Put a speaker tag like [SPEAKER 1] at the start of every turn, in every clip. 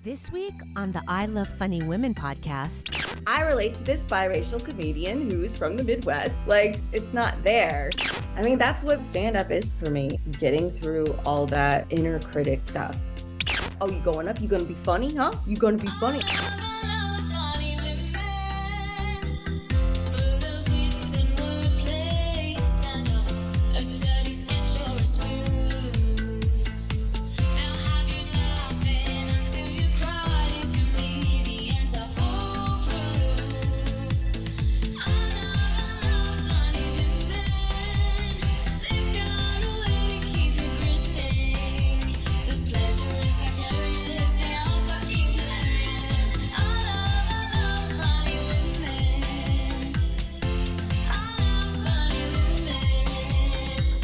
[SPEAKER 1] This week on the I Love Funny Women podcast,
[SPEAKER 2] I relate to this biracial comedian who's from the Midwest. Like, it's not there. I mean, that's what stand-up is for me. Getting through all that inner critic stuff. Oh, you going up? You gonna be funny, huh? You gonna be funny?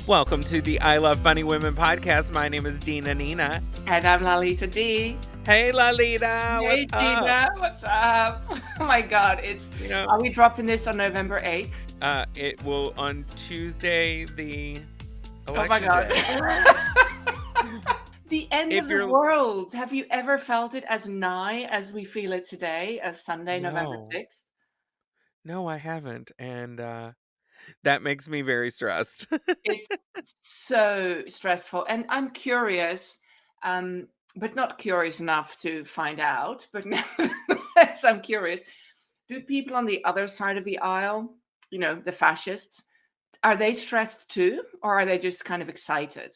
[SPEAKER 3] Welcome to the I Love Funny Women podcast. My name is Dina Nina.
[SPEAKER 4] And I'm Lalita D.
[SPEAKER 3] Hey, Lalita.
[SPEAKER 4] Hey, Dina. What's up? Oh my God. Are we dropping this on November 8th?
[SPEAKER 3] It will on Tuesday, the election
[SPEAKER 4] Oh my God.
[SPEAKER 3] day.
[SPEAKER 4] The end of the world. Have you ever felt it as nigh as we feel it today, as Sunday, November 6th?
[SPEAKER 3] No, I haven't. And that makes me very stressed.
[SPEAKER 4] It's so stressful. And I'm curious, but not curious enough to find out. But nevertheless, I'm curious. Do people on the other side of the aisle, the fascists, are they stressed too? Or are they just kind of excited?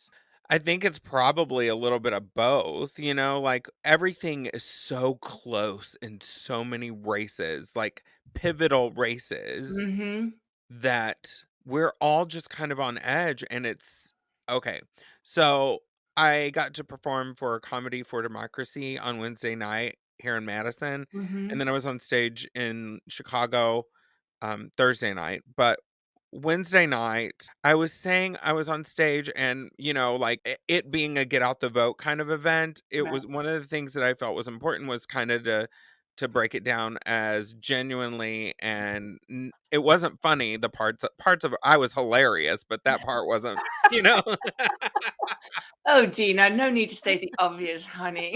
[SPEAKER 3] I think it's probably a little bit of both, like everything is so close in so many races, like pivotal races.
[SPEAKER 4] Mm-hmm.
[SPEAKER 3] That we're all just kind of on edge, and it's okay. So I got to perform for Comedy for Democracy on Wednesday night here in Madison,
[SPEAKER 4] Mm-hmm.
[SPEAKER 3] and then I was on stage in Chicago Thursday night. But Wednesday night, I was saying I was on stage, and like it being a get out the vote kind of event, it
[SPEAKER 4] Right.
[SPEAKER 3] was one of the things that I felt was important was kind of to break it down as genuinely, and it wasn't funny. The parts of it, I was hilarious, but that part wasn't,
[SPEAKER 4] Oh, Dina, no need to state the obvious, honey.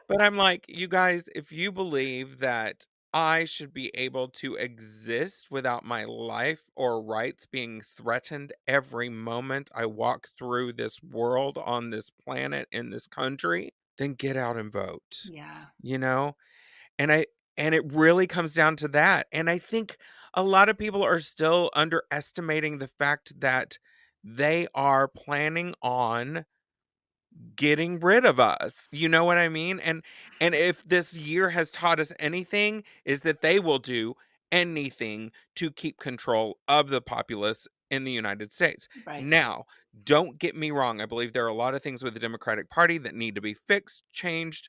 [SPEAKER 3] But I'm like, you guys, if you believe that I should be able to exist without my life or rights being threatened every moment I walk through this world, on this planet, in this country, then get out and vote.
[SPEAKER 4] Yeah.
[SPEAKER 3] And it really comes down to that. And I think a lot of people are still underestimating the fact that they are planning on getting rid of us. You know what I mean? And if this year has taught us anything, is that they will do anything to keep control of the populace in the United States.
[SPEAKER 4] Right.
[SPEAKER 3] Now, don't get me wrong. I believe there are a lot of things with the Democratic Party that need to be fixed, changed,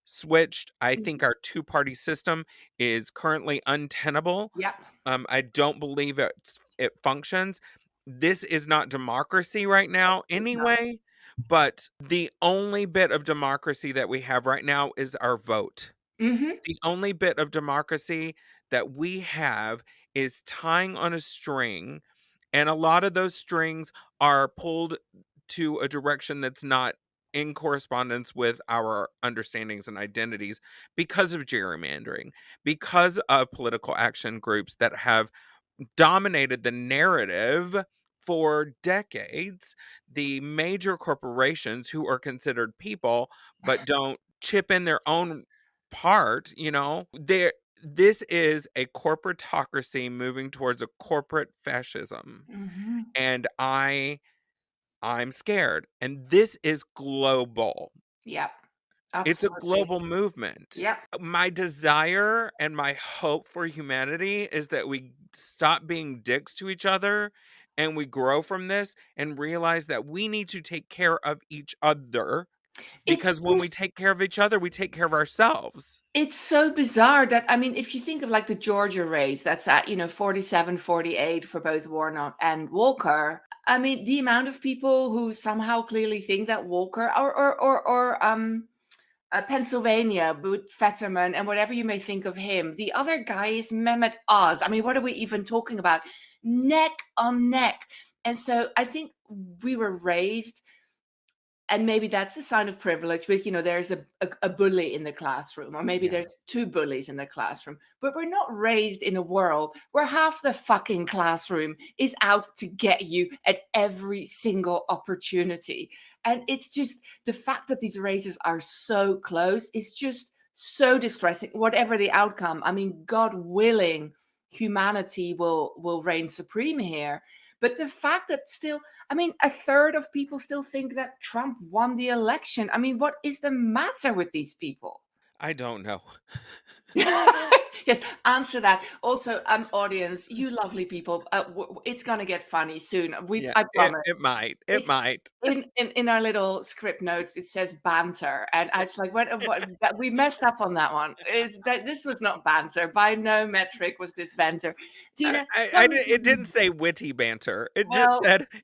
[SPEAKER 3] switched. I think our two-party system is currently untenable.
[SPEAKER 4] Yep.
[SPEAKER 3] I don't believe it functions. This is not democracy right now anyway, but the only bit of democracy that we have right now is our vote.
[SPEAKER 4] Mm-hmm.
[SPEAKER 3] The only bit of democracy that we have is tying on a string, and a lot of those strings are pulled to a direction that's not in correspondence with our understandings and identities because of gerrymandering, because of political action groups that have dominated the narrative for decades. The major corporations who are considered people but don't chip in their own part, this is a corporatocracy moving towards a corporate fascism.
[SPEAKER 4] Mm-hmm.
[SPEAKER 3] And I'm scared. And this is global.
[SPEAKER 4] Yep.
[SPEAKER 3] It's a
[SPEAKER 4] Absolutely.
[SPEAKER 3] global movement.
[SPEAKER 4] Yep.
[SPEAKER 3] My desire and my hope for humanity is that we stop being dicks to each other and we grow from this and realize that we need to take care of each other, because when we take care of each other, we take care of ourselves.
[SPEAKER 4] It's so bizarre that, if you think of like the Georgia race, that's at, 47-48 for both Warnock and Walker. The amount of people who somehow clearly think that Walker or Pennsylvania with Fetterman and whatever you may think of him, the other guy is Mehmet Oz. What are we even talking about? Neck on neck. And so I think we were raised And maybe that's a sign of privilege, but there's a bully in the classroom, or maybe
[SPEAKER 3] Yeah.
[SPEAKER 4] there's two bullies in the classroom. But we're not raised in a world where half the fucking classroom is out to get you at every single opportunity. And it's just the fact that these races are so close is just so distressing, whatever the outcome. I mean, God willing, humanity will reign supreme here. But the fact that still, I mean, a third of people still think that Trump won the election. I mean, what is the matter with these people?
[SPEAKER 3] I don't know.
[SPEAKER 4] Yes, answer that. Also, audience, you lovely people, it's gonna get funny soon.
[SPEAKER 3] Yeah,
[SPEAKER 4] I promise.
[SPEAKER 3] it might. It
[SPEAKER 4] It's
[SPEAKER 3] might.
[SPEAKER 4] in our little script notes, it says banter, and I was like, what we messed up on that one. Is that this was not banter? By no metric was this banter. Dina,
[SPEAKER 3] It didn't say witty banter. It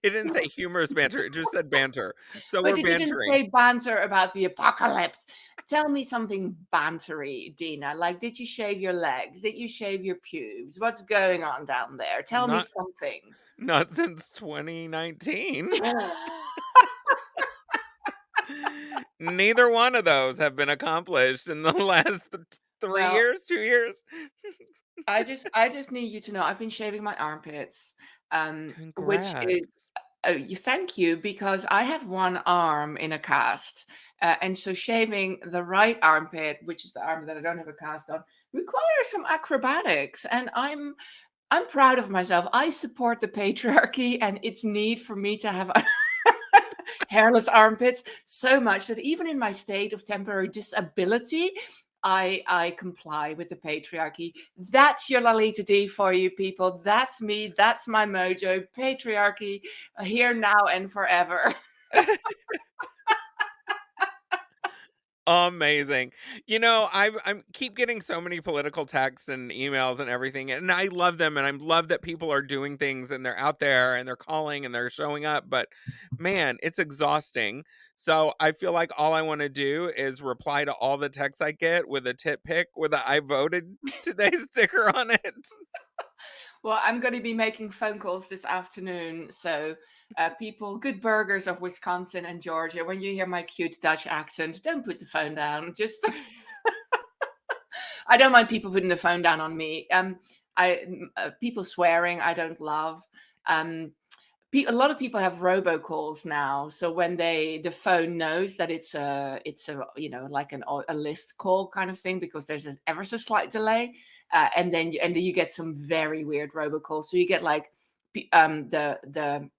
[SPEAKER 3] didn't say humorous banter. It just said banter. So
[SPEAKER 4] but
[SPEAKER 3] we're
[SPEAKER 4] it didn't
[SPEAKER 3] bantering.
[SPEAKER 4] say banter about the apocalypse. Tell me something bantery, Dina. Like, did you shave your legs? Did you shave your pubes? What's going on down there? Tell me something.
[SPEAKER 3] Not since 2019. Neither one of those have been accomplished in the last 2 years.
[SPEAKER 4] I just need you to know I've been shaving my armpits, which is thank you, because I have one arm in a cast, and so shaving the right armpit, which is the arm that I don't have a cast on, requires some acrobatics, and I'm proud of myself. I support the patriarchy and its need for me to have hairless armpits so much that even in my state of temporary disability, I comply with the patriarchy. That's your Lalita D for you people. That's me. That's my mojo. Patriarchy, here, now, and forever.
[SPEAKER 3] Amazing. I'm keep getting so many political texts and emails and everything, and I love them, and I love that people are doing things and they're out there and they're calling and they're showing up, but man, it's exhausting. So I feel like all I want to do is reply to all the texts I get with a tit pic with a "I voted today" sticker on it.
[SPEAKER 4] Well, I'm going to be making phone calls this afternoon. So, people, good burgers of Wisconsin and Georgia, when you hear my cute Dutch accent, don't put the phone down. Just, I don't mind people putting the phone down on me. People swearing, I don't love. A lot of people have robocalls now, so when the phone knows that it's a like a list call kind of thing, because there's an ever so slight delay, and then you get some very weird robocalls. So you get like the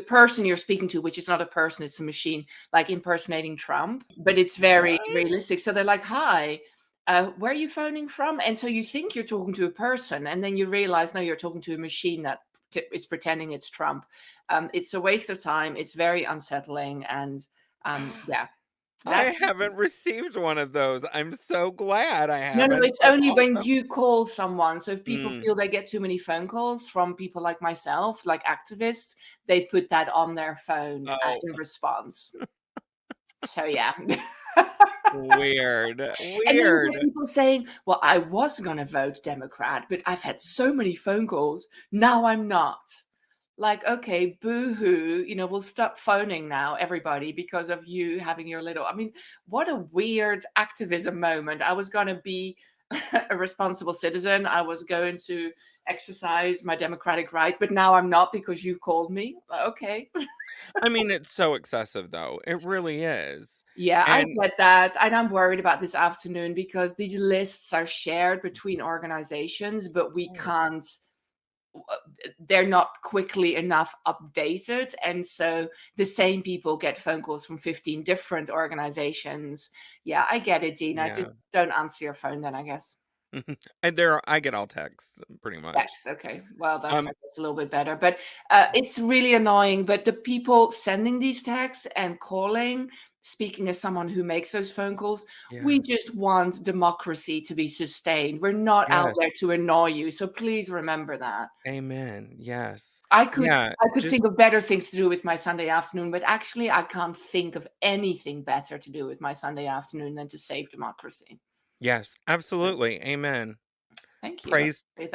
[SPEAKER 4] person you're speaking to, which is not a person, it's a machine, like impersonating Trump, but it's very realistic. So they're like, "Hi, where are you phoning from?" And so you think you're talking to a person, and then you realize, no, you're talking to a machine that is pretending it's Trump. It's a waste of time. It's very unsettling. And yeah.
[SPEAKER 3] I haven't received one of those. I'm so glad I haven't.
[SPEAKER 4] No, it's only when you call someone. So if people feel they get too many phone calls from people like myself, like activists, they put that on their phone in response. So yeah.
[SPEAKER 3] Weird.
[SPEAKER 4] And then people saying, well, I was going to vote Democrat, but I've had so many phone calls. Now I'm not. Like, okay, boo-hoo, we'll stop phoning now, everybody, because of you having your little, I mean, what a weird activism moment. I was going to be a responsible citizen. I was going to exercise my democratic rights, but now I'm not because you called me. Okay.
[SPEAKER 3] I mean, it's so excessive, though. It really is.
[SPEAKER 4] Yeah, I get that. And I'm worried about this afternoon because these lists are shared between organizations, but we can't, they're not quickly enough updated. And so the same people get phone calls from 15 different organizations. Yeah, I get it, Dina.
[SPEAKER 3] Yeah.
[SPEAKER 4] Just don't answer your phone then, I guess.
[SPEAKER 3] And I get all texts pretty much.
[SPEAKER 4] Text, okay. Well, that's a little bit better. But it's really annoying. But the people sending these texts and calling, speaking as someone who makes those phone calls, we just want democracy to be sustained. We're not out there to annoy you. So please remember that.
[SPEAKER 3] Amen. Yes.
[SPEAKER 4] I could think of better things to do with my Sunday afternoon, but actually I can't think of anything better to do with my Sunday afternoon than to save democracy.
[SPEAKER 3] Yes, absolutely. Amen.
[SPEAKER 4] Thank you.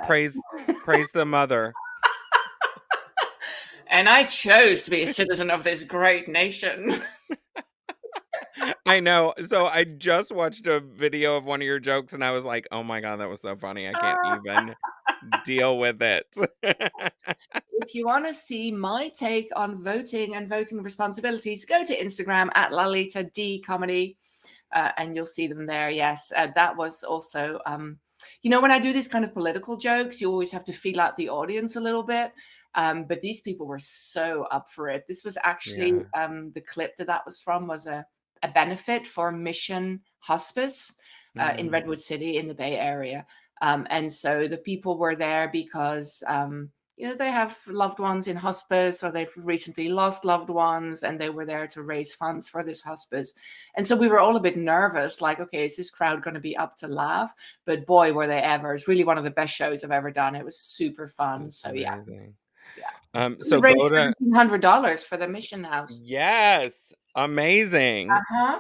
[SPEAKER 3] Praise the mother.
[SPEAKER 4] And I chose to be a citizen of this great nation.
[SPEAKER 3] I know. So I just watched a video of one of your jokes and I was like, oh my God, that was so funny. I can't even deal with it.
[SPEAKER 4] If you want to see my take on voting and voting responsibilities, go to Instagram at Lalita D Comedy, and you'll see them there. Yes, that was also, when I do these kind of political jokes, you always have to feel out the audience a little bit. But these people were so up for it. This was actually
[SPEAKER 3] Yeah.
[SPEAKER 4] the clip that was from was a benefit for Mission Hospice in
[SPEAKER 3] Mm.
[SPEAKER 4] Redwood City in the Bay Area. And so the people were there because they have loved ones in hospice or they've recently lost loved ones and they were there to raise funds for this hospice. And so we were all a bit nervous, like, okay, is this crowd going to be up to laugh? But boy, were they ever. It's really one of the best shows I've ever done. It was super fun.
[SPEAKER 3] That's
[SPEAKER 4] So yeah.
[SPEAKER 3] amazing.
[SPEAKER 4] We
[SPEAKER 3] So go
[SPEAKER 4] raised
[SPEAKER 3] to
[SPEAKER 4] $1,700 for the mission house.
[SPEAKER 3] yes, amazing.
[SPEAKER 4] Uh-huh.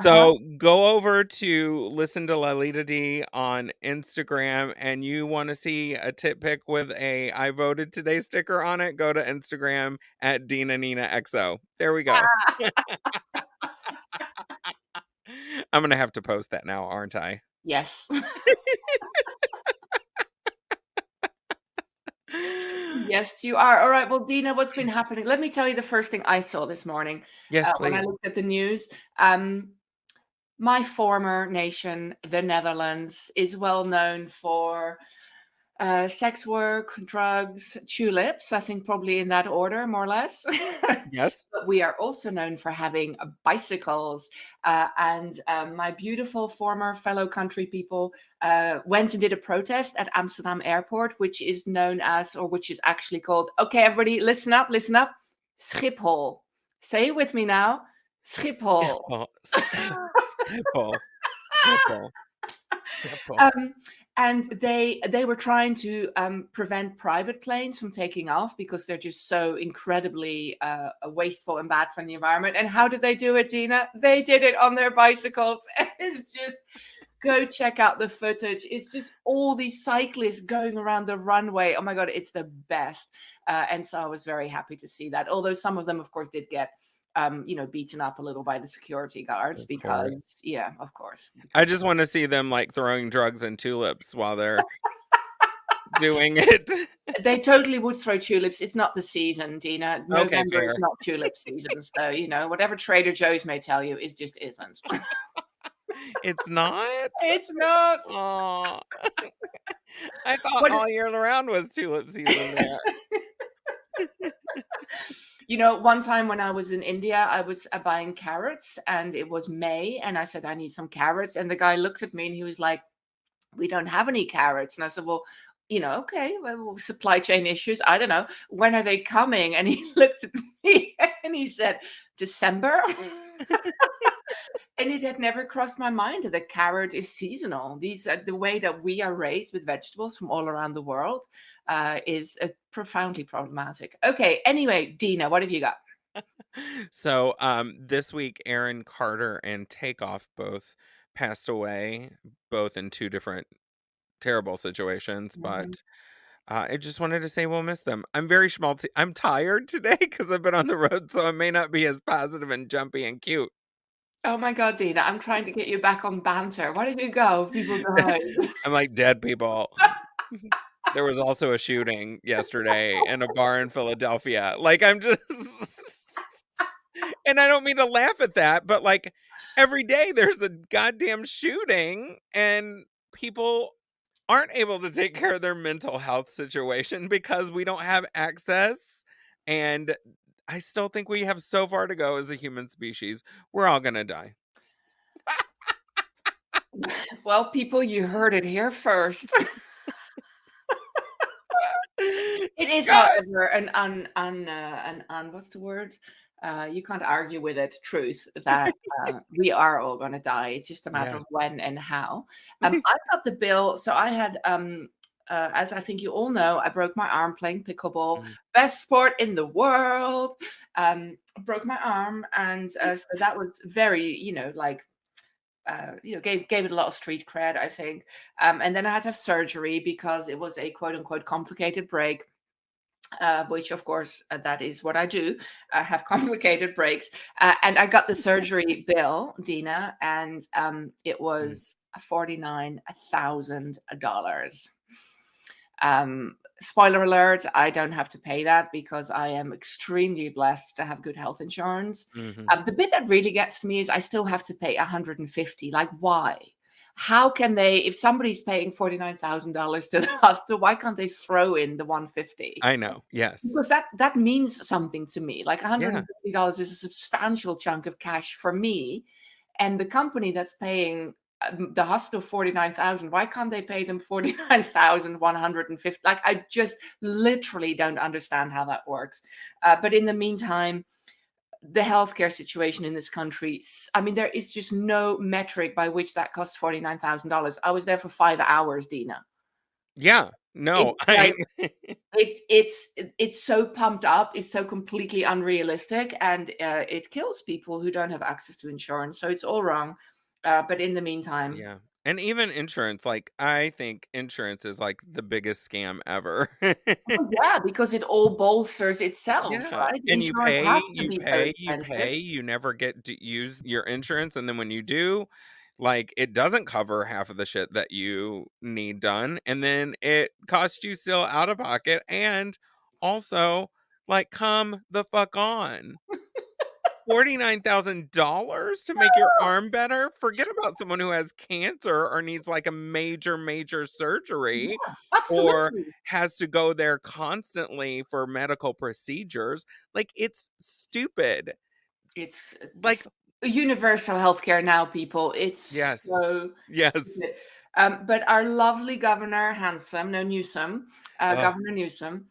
[SPEAKER 3] So go over to listen to Lalita D on Instagram, and you want to see a tit pic with a I voted today sticker on it, go to Instagram at Dina Nina XO. There we go. I'm gonna have to post that now, aren't I?
[SPEAKER 4] Yes. Yes, you are. All right. Well, Dina, what's been happening? Let me tell you the first thing I saw this morning
[SPEAKER 3] Yes,
[SPEAKER 4] when I
[SPEAKER 3] please.
[SPEAKER 4] looked at the news. My former nation, the Netherlands, is well known for sex work, drugs, tulips. I think probably in that order, more or less.
[SPEAKER 3] Yes.
[SPEAKER 4] But we are also known for having bicycles. And my beautiful former fellow country people went and did a protest at Amsterdam Airport, which is known as, or which is actually called, okay, everybody, listen up, Schiphol. Say it with me now. Schiphol.
[SPEAKER 3] Schiphol. Schiphol. Schiphol.
[SPEAKER 4] And they were trying to prevent private planes from taking off because they're just so incredibly wasteful and bad for the environment. And how did they do it, Dina? They did it on their bicycles. It's just, go check out the footage. It's just all these cyclists going around the runway. Oh my God, it's the best. And so I was very happy to see that. Although some of them, of course, did get beaten up a little by the security guards because, of course.
[SPEAKER 3] I just want to see them like throwing drugs and tulips while they're doing it.
[SPEAKER 4] They totally would throw tulips. It's not the season, Dina.
[SPEAKER 3] Okay,
[SPEAKER 4] November is
[SPEAKER 3] fair.
[SPEAKER 4] not tulip season. So, whatever Trader Joe's may tell you, it just isn't.
[SPEAKER 3] It's not?
[SPEAKER 4] It's not.
[SPEAKER 3] Aw. I thought all year round was tulip season there.
[SPEAKER 4] One time when I was in India, I was buying carrots and it was May and I said, I need some carrots. And the guy looked at me and he was like, we don't have any carrots. And I said, well, okay, well, supply chain issues. I don't know. When are they coming? And he looked at me and he said, December. And it had never crossed my mind that the carrot is seasonal. The way that we are raised with vegetables from all around the world is profoundly problematic. Okay, anyway, Dina, what have you got?
[SPEAKER 3] So this week, Aaron Carter and Takeoff both passed away, both in two different terrible situations, but I just wanted to say we'll miss them. I'm very schmaltzy. I'm tired today because I've been on the road, so I may not be as positive and jumpy and cute.
[SPEAKER 4] Oh my God, Dina, I'm trying to get you back on banter. Why did you go? People died.
[SPEAKER 3] I'm like dead people. There was also a shooting yesterday in a bar in Philadelphia. Like, I'm just, and I don't mean to laugh at that, but like every day there's a goddamn shooting and people aren't able to take care of their mental health situation because we don't have access. And I still think we have so far to go as a human species. We're all going to die.
[SPEAKER 4] Well, people, you heard it here first. It is, however, an what's the word? You can't argue with it. Truth that we are all going to die. It's just a matter of when and how. I got the bill. So I had, as I think you all know, I broke my arm playing pickleball. Best sport in the world. Broke my arm, and so that was very, gave it a lot of street cred, I think. And then I had to have surgery because it was a quote unquote complicated break. which of course that is what I do. I have complicated breaks, and I got the surgery bill, Dina, and it was $49,000. Spoiler alert, I don't have to pay that because I am extremely blessed to have good health insurance.
[SPEAKER 3] Mhm.
[SPEAKER 4] The bit that really gets to me is I still have to pay 150. Like, why? How can they, if somebody's paying $49,000 to the hospital, why can't they throw in the 150?
[SPEAKER 3] I know. Yes.
[SPEAKER 4] Because that means something to me. Like
[SPEAKER 3] Yeah.
[SPEAKER 4] $150 is a substantial chunk of cash for me. And the company that's paying the hospital 49,000, why can't they pay them 49,150? Like, I just literally don't understand how that works. But in the meantime, the healthcare situation in this country, I mean, there is just no metric by which that costs $49,000. I was there for 5 hours, Dina.
[SPEAKER 3] Yeah. No,
[SPEAKER 4] It's like it's so pumped up, it's so completely unrealistic, and it kills people who don't have access to insurance. So it's all wrong. But in the meantime,
[SPEAKER 3] yeah. And even insurance, like I think insurance is like the biggest scam ever.
[SPEAKER 4] oh, yeah, because it all bolsters itself,
[SPEAKER 3] Yeah.
[SPEAKER 4] right?
[SPEAKER 3] And you
[SPEAKER 4] Insurance
[SPEAKER 3] pay,
[SPEAKER 4] has to
[SPEAKER 3] you
[SPEAKER 4] be so
[SPEAKER 3] pay, you
[SPEAKER 4] expensive.
[SPEAKER 3] pay, you never get to use your insurance. And then when you do, like it doesn't cover half of the shit that you need done. And then it costs you still out of pocket. And also, like, come the fuck on. $49,000 to make your arm better? Forget about someone who has cancer or needs like a major, major surgery
[SPEAKER 4] Yeah,
[SPEAKER 3] or
[SPEAKER 4] absolutely.
[SPEAKER 3] has to go there constantly for medical procedures. Like, it's stupid.
[SPEAKER 4] It's
[SPEAKER 3] Like,
[SPEAKER 4] universal healthcare now, people. It's
[SPEAKER 3] yes,
[SPEAKER 4] so
[SPEAKER 3] yes.
[SPEAKER 4] stupid. But our lovely governor,
[SPEAKER 3] Oh,
[SPEAKER 4] Governor Newsom,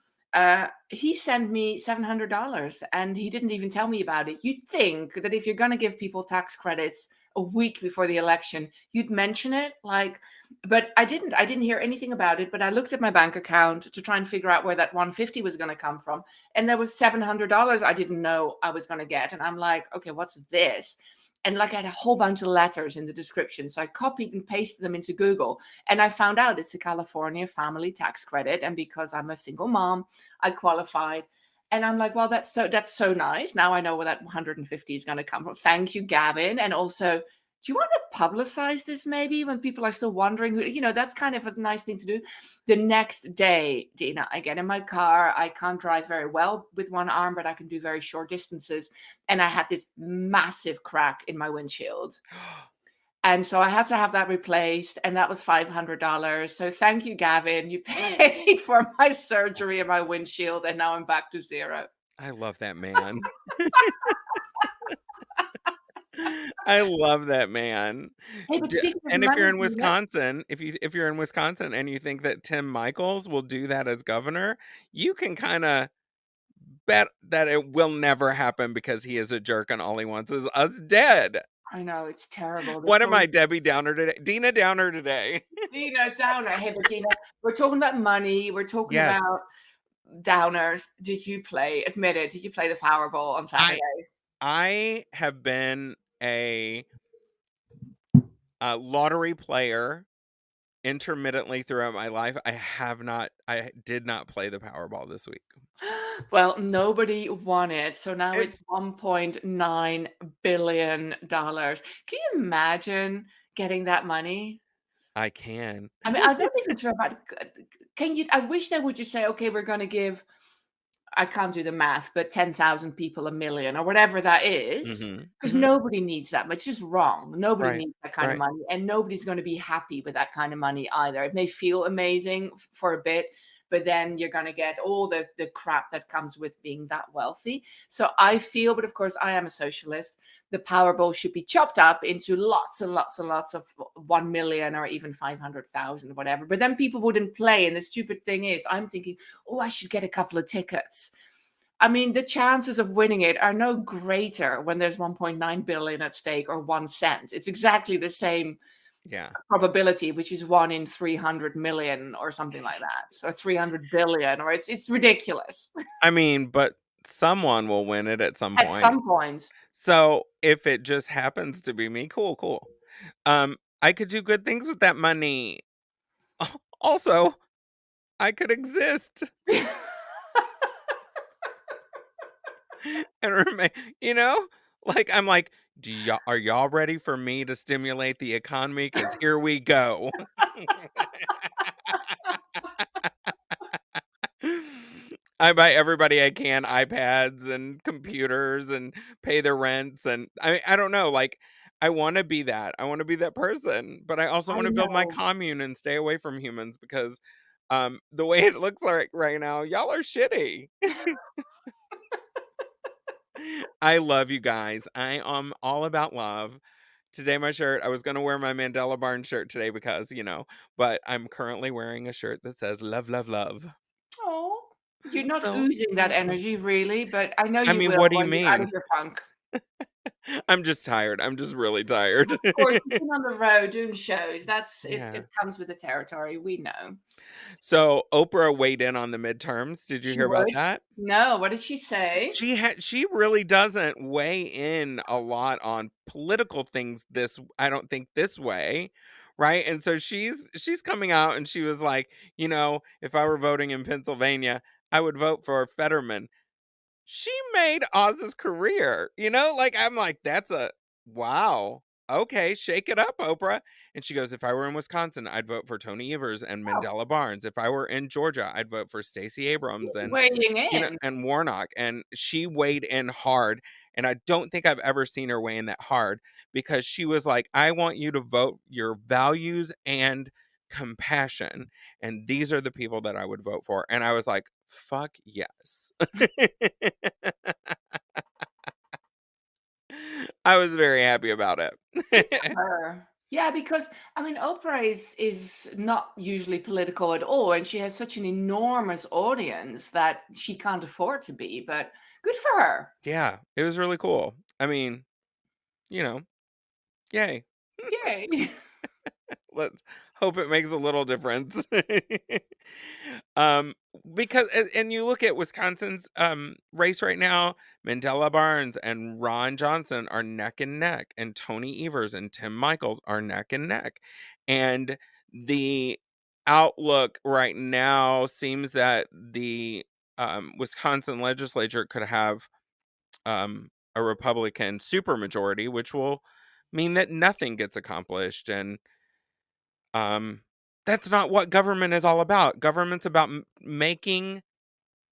[SPEAKER 4] he sent me $700, and he didn't even tell me about it. You'd think that if you're going to give people tax credits a week before the election, you'd mention it, like. But I didn't. I didn't hear anything about it. But I looked at my bank account to try and figure out where that 150 was going to come from, and there was $700 I didn't know I was going to get, and I'm like, okay, what's this? And like I had a whole bunch of letters in the description, so I copied and pasted them into Google, and I found out it's a California family tax credit, and because I'm a single mom, I qualified. And I'm like, well, that's so nice. Now I know where that 150 is going to come from. Thank you, Gavin. And also, do you want to publicize this maybe when people are still wondering who, that's kind of a nice thing to do. The next day, Dina, I get in my car. I can't drive very well with one arm, but I can do very short distances. And I had this massive crack in my windshield. And so I had to have that replaced, and that was $500. So thank you, Gavin. You paid for my surgery and my windshield, and now I'm back to zero.
[SPEAKER 3] I love that man. I love that man.
[SPEAKER 4] Hey, but speaking of
[SPEAKER 3] And if you're
[SPEAKER 4] money,
[SPEAKER 3] in
[SPEAKER 4] Dina,
[SPEAKER 3] Wisconsin, if you're in Wisconsin and you think that Tim Michaels will do that as governor, you can kind of bet that it will never happen because he is a jerk and all he wants is us dead.
[SPEAKER 4] I know it's terrible.
[SPEAKER 3] What am I, Debbie Downer today? Dina Downer today.
[SPEAKER 4] Dina Downer. Hey, but Dina, we're talking about money. We're talking
[SPEAKER 3] Yes.
[SPEAKER 4] about downers. Admit it, did you play the Powerball on Saturday?
[SPEAKER 3] I have been a lottery player intermittently throughout my life. I did not play the Powerball this week.
[SPEAKER 4] Well, nobody won it. So now it's
[SPEAKER 3] It's
[SPEAKER 4] $1.9 billion. Can you imagine getting that money?
[SPEAKER 3] I can.
[SPEAKER 4] I mean, I'm not even sure about can you I wish they would just say, okay, we're gonna give, I can't do the math, but 10,000 people a million or whatever that is,
[SPEAKER 3] Mhm.
[SPEAKER 4] because
[SPEAKER 3] Mhm.
[SPEAKER 4] nobody needs that much. It's just wrong. Nobody
[SPEAKER 3] Right.
[SPEAKER 4] needs that kind of
[SPEAKER 3] Right.
[SPEAKER 4] money, and nobody's going to be happy with that kind of money either. It may feel amazing for a bit, but then you're going to get all the crap that comes with being that wealthy. So I feel, but of course, I am a socialist. The Powerball should be chopped up into lots and lots and lots of 1 million or even 500,000, whatever. But then people wouldn't play. And the stupid thing is, I'm thinking, oh, I should get a couple of tickets. I mean, the chances of winning it are no greater when there's 1.9 billion at stake or 1 cent. It's exactly the same
[SPEAKER 3] Yeah.
[SPEAKER 4] probability, which is 1 in 300 million or something like that. So 300 billion, or it's ridiculous.
[SPEAKER 3] I mean, but someone will win it at some
[SPEAKER 4] At
[SPEAKER 3] point.
[SPEAKER 4] some point.
[SPEAKER 3] So if it just happens to be me, cool. I could do good things with that money. Also, I could exist. And you know, like I'm like, are y'all ready for me to stimulate the economy? Because here we go. I buy everybody I can iPads and computers and pay their rents, and I don't know, like I want to be that. I want to be that person, but I also
[SPEAKER 4] I
[SPEAKER 3] want to build my
[SPEAKER 4] know.
[SPEAKER 3] commune and stay away from humans because the way it looks like right now, y'all are shitty. I love you guys. I am all about love. Today, my shirt, I was going to wear my Mandela Barn shirt today because, but I'm currently wearing a shirt that says love, love, love.
[SPEAKER 4] Oh, you're not
[SPEAKER 3] So,
[SPEAKER 4] oozing that energy, really, but I know
[SPEAKER 3] I
[SPEAKER 4] you
[SPEAKER 3] mean,
[SPEAKER 4] will
[SPEAKER 3] what do you
[SPEAKER 4] when you're out
[SPEAKER 3] mean?
[SPEAKER 4] of your funk.
[SPEAKER 3] I'm just tired. I'm just really tired.
[SPEAKER 4] Of course, you've been on the road doing shows. That's it.
[SPEAKER 3] Yeah.
[SPEAKER 4] It comes with the territory. We know.
[SPEAKER 3] So, Oprah weighed in on the midterms. Did you
[SPEAKER 4] She
[SPEAKER 3] hear about
[SPEAKER 4] would.
[SPEAKER 3] that?
[SPEAKER 4] No, what did she say?
[SPEAKER 3] She really doesn't weigh in a lot on political things I don't think this way, right? And so she's coming out and she was like, if I were voting in Pennsylvania, I would vote for Fetterman. She made Oz's career, like I'm like, that's a wow. Okay, shake it up, Oprah. And she goes, if I were in Wisconsin, I'd vote for Tony Evers and
[SPEAKER 4] Oh,
[SPEAKER 3] Mandela Barnes. If I were in Georgia, I'd vote for Stacey Abrams and
[SPEAKER 4] weighing in.
[SPEAKER 3] and Warnock. And she weighed in hard. And I don't think I've ever seen her weigh in that hard because she was like, I want you to vote your values and compassion. And these are the people that I would vote for. And I was like, fuck yes. I was very happy about it.
[SPEAKER 4] Her. Yeah, because I mean, Oprah is not usually political at all, and she has such an enormous audience that she can't afford to be. But good for her.
[SPEAKER 3] Yeah, it was really cool. I mean, you know, yay.
[SPEAKER 4] Yay!
[SPEAKER 3] Let's hope it makes a little difference. um because and you look at Wisconsin's race right now, Mandela Barnes and Ron Johnson are neck and neck, and Tony Evers and Tim Michaels are neck and neck. And the outlook right now seems that the Wisconsin legislature could have a Republican supermajority, which will mean that nothing gets accomplished. And um, that's not what government is all about. Government's about making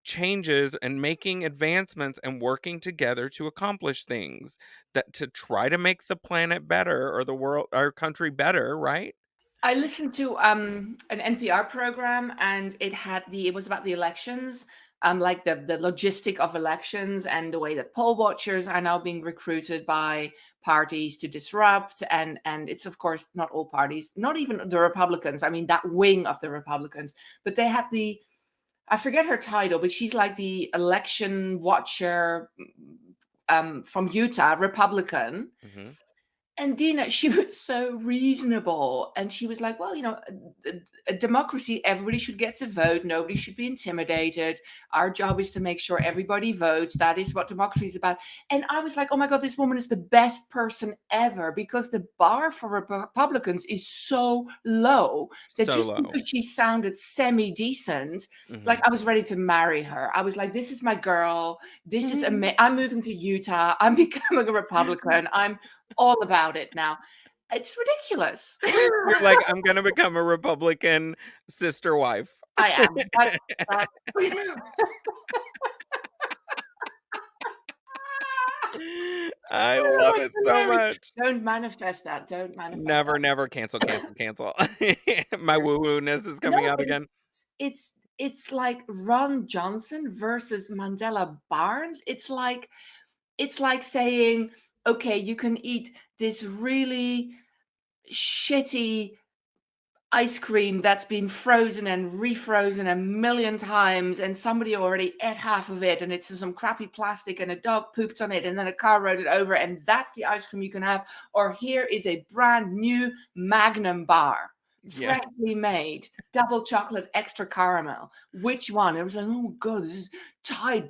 [SPEAKER 3] changes and making advancements and working together to accomplish things that to try to make the planet better or the world, our country better, right?
[SPEAKER 4] I listened to an NPR program, and it was about the elections, like the logistic of elections and the way that poll watchers are now being recruited by parties to disrupt. And it's of course not all parties, not even the Republicans. I mean, that wing of the Republicans, but they had I forget her title, but she's like the election watcher from Utah, Republican.
[SPEAKER 3] Hmm.
[SPEAKER 4] And Dina, she was so reasonable. And she was like, well, a democracy, everybody should get to vote. Nobody should be intimidated. Our job is to make sure everybody votes. That is what democracy is about. And I was like, oh my God, this woman is the best person ever, because the bar for Republicans is so low that
[SPEAKER 3] So
[SPEAKER 4] just
[SPEAKER 3] low.
[SPEAKER 4] because she sounded semi-decent,
[SPEAKER 3] Hmm.
[SPEAKER 4] like I was ready to marry her. I was like, this is my girl. This is I'm moving to Utah. I'm becoming a Republican. I'm all about it now. It's ridiculous.
[SPEAKER 3] You're like, I'm gonna become a Republican sister wife.
[SPEAKER 4] I am. That
[SPEAKER 3] I love it so much.
[SPEAKER 4] Don't manifest that. Don't manifest
[SPEAKER 3] Never,
[SPEAKER 4] that.
[SPEAKER 3] never cancel, cancel, cancel. My woo-woo-ness is coming
[SPEAKER 4] No,
[SPEAKER 3] out
[SPEAKER 4] but
[SPEAKER 3] again.
[SPEAKER 4] it's like Ron Johnson versus Mandela Barnes. It's like saying, okay, you can eat this really shitty ice cream that's been frozen and refrozen a million times, and somebody already ate half of it, and it's in some crappy plastic, and a dog pooped on it, and then a car rode it over, and that's the ice cream you can have. Or here is a brand new Magnum bar,
[SPEAKER 3] Yeah.
[SPEAKER 4] freshly made, double chocolate, extra caramel. Which one? It was like, oh God, this is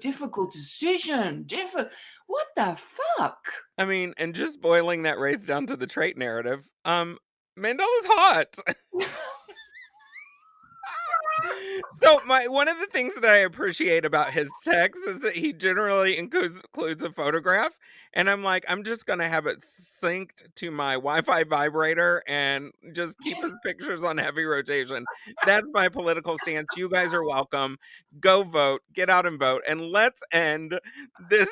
[SPEAKER 4] difficult decision. What the fuck?
[SPEAKER 3] I mean, and just boiling that race down to the trait narrative, Mandela's hot. So one of the things that I appreciate about his text is that he generally includes a photograph, and I'm like, I'm just gonna have it synced to my Wi-Fi vibrator and just keep his pictures on heavy rotation. That's my political stance. You guys are welcome. Go vote, get out and vote, and let's end this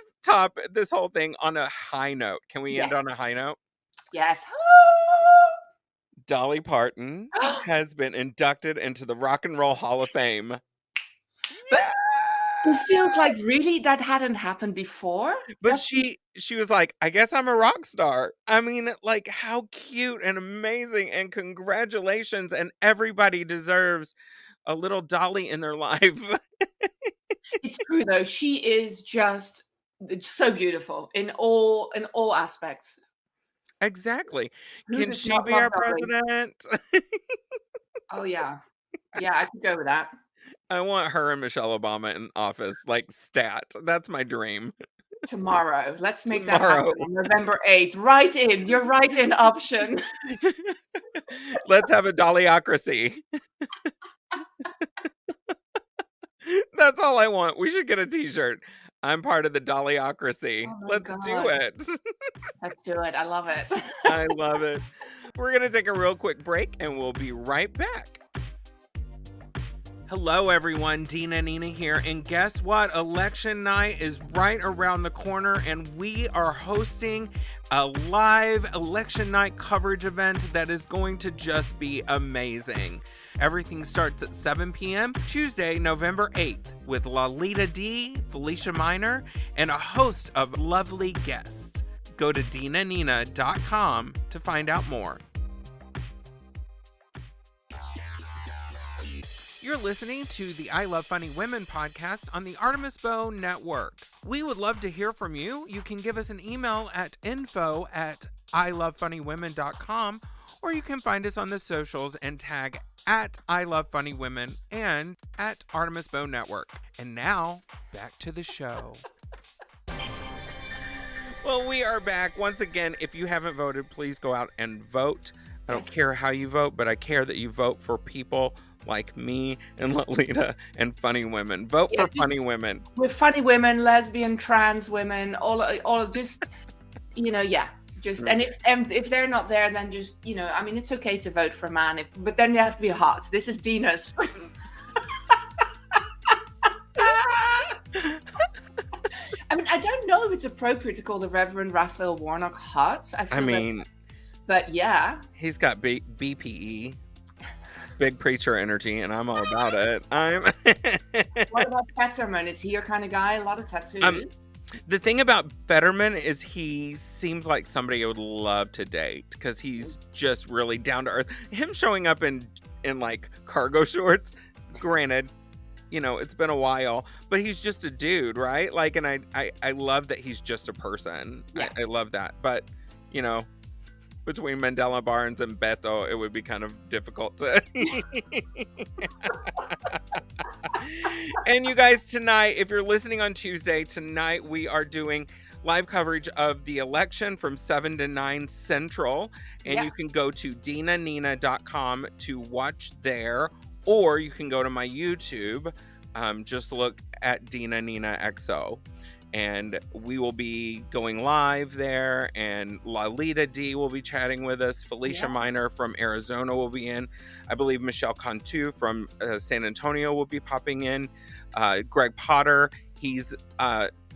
[SPEAKER 3] whole thing on a high note. Can we end on a high note?
[SPEAKER 4] Yes.
[SPEAKER 3] Dolly Parton has been inducted into the Rock and Roll Hall of Fame.
[SPEAKER 4] But it feels like really that hadn't happened before.
[SPEAKER 3] But she was like, I guess I'm a rock star. I mean, like, how cute and amazing, and congratulations, and everybody deserves a little Dolly in their life.
[SPEAKER 4] It's true though. She is just so beautiful in all aspects.
[SPEAKER 3] Exactly.
[SPEAKER 4] Who
[SPEAKER 3] Can
[SPEAKER 4] does
[SPEAKER 3] she
[SPEAKER 4] not
[SPEAKER 3] be
[SPEAKER 4] love
[SPEAKER 3] our
[SPEAKER 4] Dolly?
[SPEAKER 3] president?
[SPEAKER 4] Oh yeah. Yeah, I could go with that.
[SPEAKER 3] I want her and Michelle Obama in office, like stat. That's my dream.
[SPEAKER 4] Tomorrow. Let's make that happen on November 8th. Write in your write-in option.
[SPEAKER 3] Let's have a Dollyocracy. That's all I want. We should get a t-shirt. I'm part of the Dollyocracy.
[SPEAKER 4] Oh my
[SPEAKER 3] Let's do
[SPEAKER 4] God.
[SPEAKER 3] it.
[SPEAKER 4] Let's do it. I love it.
[SPEAKER 3] I love it. We're going to take a real quick break and we'll be right back. Hello, everyone. Dina Nina here. And guess what? Election night is right around the corner, and we are hosting a live election night coverage event that is going to just be amazing. Everything starts at 7 p.m. Tuesday, November 8th, with Lalita D, Felicia Minor, and a host of lovely guests. Go to dinanina.com to find out more. You're listening to the I Love Funny Women podcast on the Artemis Bow Network. We would love to hear from you. You can give us an email at info@ilovefunnywomen.com, or you can find us on the socials and tag at I Love Funny Women and at Artemis Bow Network. And now, back to the show. Well, we are back. Once again, if you haven't voted, please go out and vote. I don't care how you vote, but I care that you vote for people like me and Lalita and funny women. Vote for funny women.
[SPEAKER 4] With funny women, lesbian, trans women, all just, just, and if they're not there, then just, I mean, it's okay to vote for a man, but then you have to be hot. This is Dina's. I mean, I don't know if it's appropriate to call the Reverend Raphael Warnock hot. But yeah.
[SPEAKER 3] He's got BPE. Big preacher energy, and I'm all about it.
[SPEAKER 4] What about Fetterman? Is he your kind of guy? A lot of tattoos.
[SPEAKER 3] The thing about Fetterman is he seems like somebody I would love to date because he's just really down to earth. Him showing up in like cargo shorts, granted, it's been a while, but he's just a dude, right? Like, and I love that he's just a person. Yeah. I love that, but between Mandela Barnes and Beto, it would be kind of difficult to. And you guys, tonight, if you're listening on Tuesday, tonight we are doing live coverage of the election from 7 to 9 Central. And you can go to dinanina.com to watch there, or you can go to my YouTube. Just look at Dina Nina XO. And we will be going live there, and Lalita D will be chatting with us. Felicia Minor from Arizona will be in. I believe Michelle Cantu from San Antonio will be popping in. Greg Potter, he's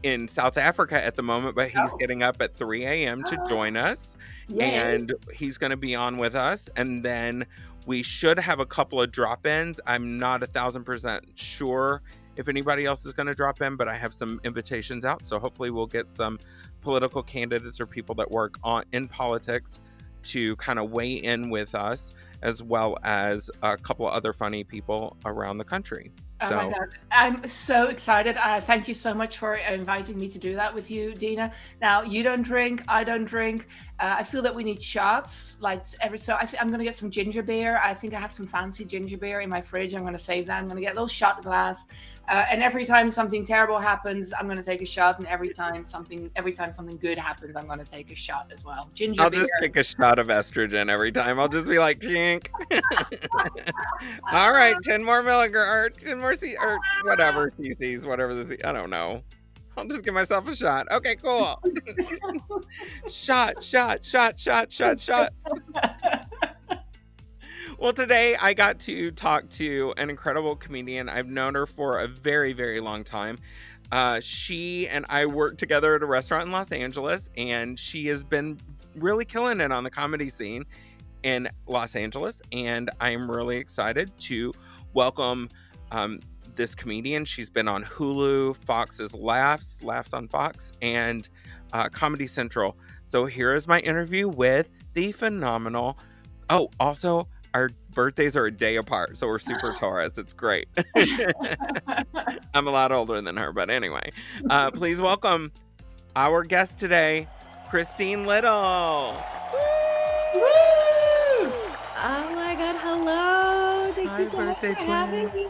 [SPEAKER 3] in South Africa at the moment, but he's getting up at 3 a.m. to join us. Yay. And he's going to be on with us. And then we should have a couple of drop-ins. I'm not 1,000% sure if anybody else is going to drop in, but I have some invitations out. So hopefully we'll get some political candidates or people that work in politics to kind of weigh in with us, as well as a couple of other funny people around the country.
[SPEAKER 4] Oh my
[SPEAKER 3] So
[SPEAKER 4] God. I'm so excited. Thank you so much for inviting me to do that with you, Dina. Now, you don't drink, I don't drink. I feel that we need shots. Like every so, I'm going to get some ginger beer. I think I have some fancy ginger beer in my fridge. I'm going to save that. I'm going to get a little shot glass. And every time something terrible happens, I'm going to take a shot. And every time something good happens, I'm going to take a shot as well. Ginger
[SPEAKER 3] I'll
[SPEAKER 4] beer.
[SPEAKER 3] just take a shot of estrogen every time. I'll just be like, chink. All right, 10 more milligrams, or 10 more or whatever cc's, whatever I don't know. I'll just give myself a shot. Okay, cool. Shot. Well, today I got to talk to an incredible comedian. I've known her for a very, very long time. She and I worked together at a restaurant in Los Angeles, and she has been really killing it on the comedy scene in Los Angeles. And I am really excited to welcome this comedian. She's been on Hulu, Fox's Laughs on Fox, and Comedy Central. So here is my interview with the phenomenal. Oh, also, our birthdays are a day apart, so we're super Taurus. It's great. I'm a lot older than her, but anyway. Please welcome our guest today, Christine Little.
[SPEAKER 2] Woo! Oh my God, hello. Thank you so much for having me.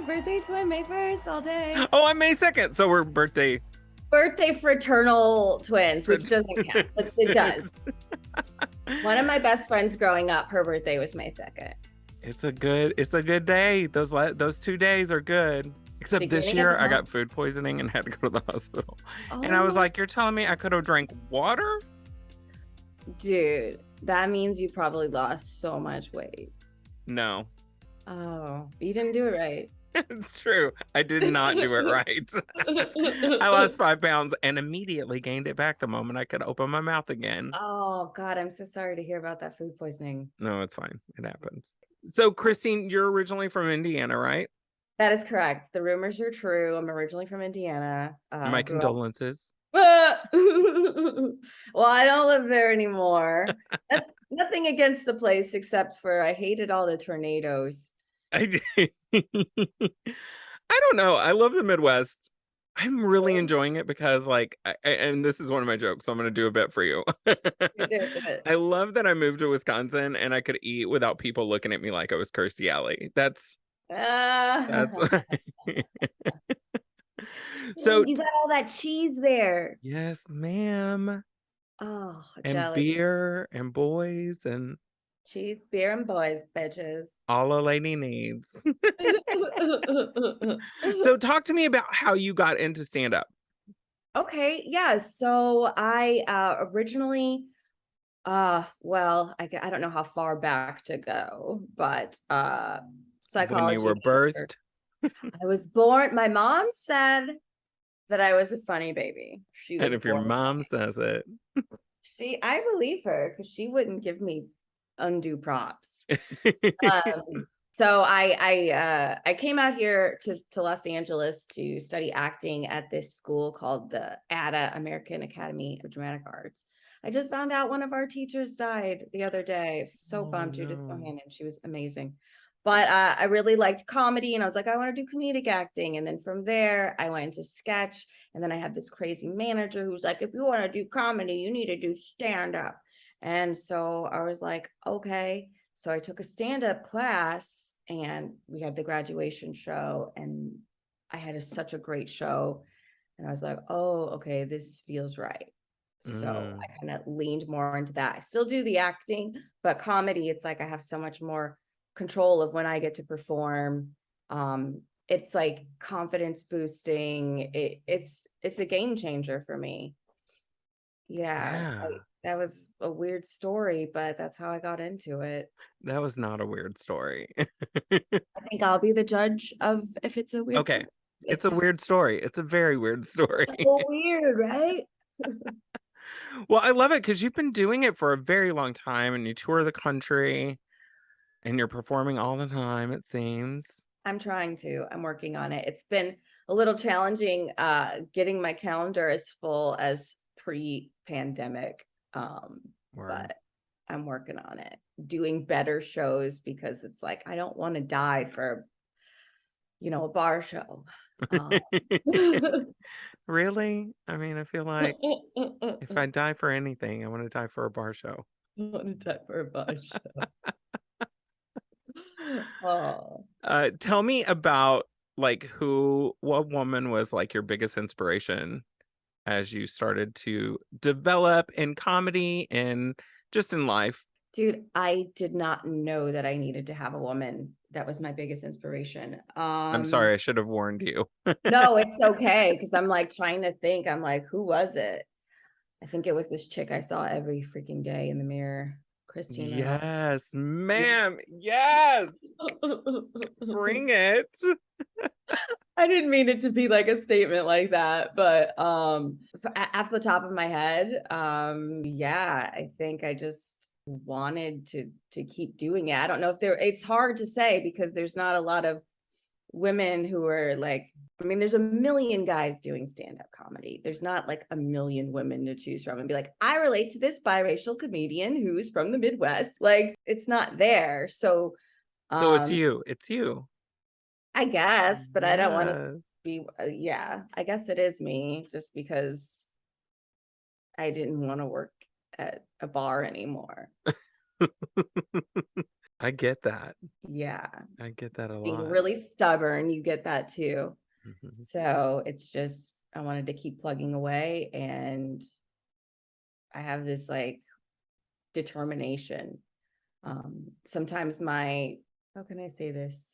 [SPEAKER 2] Birthday twin, May 1st, all day.
[SPEAKER 3] Oh, I'm May 2nd, so we're birthday
[SPEAKER 2] Fraternal twins, which doesn't count, but it does. One of my best friends growing up, her birthday was May 2nd.
[SPEAKER 3] It's a good day. Those 2 days are good. Except this year, I got food poisoning and had to go to the hospital. And I was like, you're telling me I could have drank water?
[SPEAKER 2] Dude, that means you probably lost so much weight.
[SPEAKER 3] No.
[SPEAKER 2] Oh, you didn't do it right.
[SPEAKER 3] It's true. I did not do it right. I lost 5 pounds and immediately gained it back the moment I could open my mouth again.
[SPEAKER 2] Oh, God, I'm so sorry to hear about that food poisoning.
[SPEAKER 3] No, it's fine. It happens. So, Christine, you're originally from Indiana, right?
[SPEAKER 2] That is correct. The rumors are true. I'm originally from Indiana.
[SPEAKER 3] My condolences.
[SPEAKER 2] Well, I don't live there anymore. Nothing against the place except for I hated all the tornadoes.
[SPEAKER 3] I don't know. I love the Midwest. I'm really enjoying it because, like, and this is one of my jokes, so I'm going to do a bit for you. I love that I moved to Wisconsin and I could eat without people looking at me like I was Kirstie Alley. That's so
[SPEAKER 2] you got all that cheese there.
[SPEAKER 3] Yes, ma'am.
[SPEAKER 2] Oh,
[SPEAKER 3] and
[SPEAKER 2] jealous.
[SPEAKER 3] Beer and boys and
[SPEAKER 2] cheese, beer, and boys, bitches.
[SPEAKER 3] All a lady needs. So talk to me about how you got into stand-up.
[SPEAKER 2] Okay, yeah. So I originally, well, I don't know how far back to go, but psychology.
[SPEAKER 3] When you were birthed?
[SPEAKER 2] I was born. My mom said that I was a funny baby.
[SPEAKER 3] And if your mom says it,
[SPEAKER 2] I believe her because she wouldn't give me undue props. So I came out here to Los Angeles to study acting at this school called the ADA, American Academy of Dramatic Arts. I just found out one of our teachers died the other day. So bummed. Judith Bohannon, she was amazing. But I really liked comedy, and I was like, I want to do comedic acting. And then from there, I went into sketch. And then I had this crazy manager who's like, if you want to do comedy, you need to do stand-up. And so I was like, okay. So I took a stand-up class, and we had the graduation show, and I had such a great show. And I was like, oh, okay, this feels right. So I kind of leaned more into that. I still do the acting, but comedy, it's like I have so much more control of when I get to perform. It's like confidence boosting. It's a game changer for me. Yeah. That was a weird story, but that's how I got into it.
[SPEAKER 3] That was not a weird story.
[SPEAKER 2] I think I'll be the judge of if it's a weird story.
[SPEAKER 3] It's a weird story. It's a very weird story.
[SPEAKER 2] So weird, right?
[SPEAKER 3] Well, I love it because you've been doing it for a very long time, and you tour the country and you're performing all the time, it seems.
[SPEAKER 2] I'm trying to. I'm working on it. It's been a little challenging getting my calendar as full as pre-pandemic. But I'm working on it. Doing better shows because it's like I don't want to die for a bar show. Um,
[SPEAKER 3] Really? I mean, I feel like if I die for anything, I want to die for a bar show.
[SPEAKER 2] I want to die for a bar show. Oh.
[SPEAKER 3] Tell me about like what woman was like your biggest inspiration as you started to develop in comedy and just in life.
[SPEAKER 2] Dude, I did not know that I needed to have a woman. That was my biggest inspiration.
[SPEAKER 3] I'm sorry, I should have warned you.
[SPEAKER 2] No, it's okay, because I'm like trying to think. I'm like, who was it? I think it was this chick I saw every freaking day in the mirror, Christina.
[SPEAKER 3] Yes, ma'am. Yes, bring it.
[SPEAKER 2] I didn't mean it to be like a statement like that, but off the top of my head, yeah, I think I just wanted to keep doing it. I don't know if it's hard to say because there's not a lot of women who are like, I mean, there's a million guys doing stand-up comedy. There's not like a million women to choose from and be like, I relate to this biracial comedian who's from the Midwest. Like, it's not there. So
[SPEAKER 3] So it's you. It's you.
[SPEAKER 2] I guess, but I don't want
[SPEAKER 3] Yes.
[SPEAKER 2] to be, yeah, I guess it is me just because I didn't want to work at a bar anymore.
[SPEAKER 3] I get that.
[SPEAKER 2] Yeah.
[SPEAKER 3] I get that a
[SPEAKER 2] Being
[SPEAKER 3] lot.
[SPEAKER 2] really stubborn, you get that too.
[SPEAKER 3] Mhm.
[SPEAKER 2] So it's just, I wanted to keep plugging away, and I have this like determination. Sometimes how can I say this?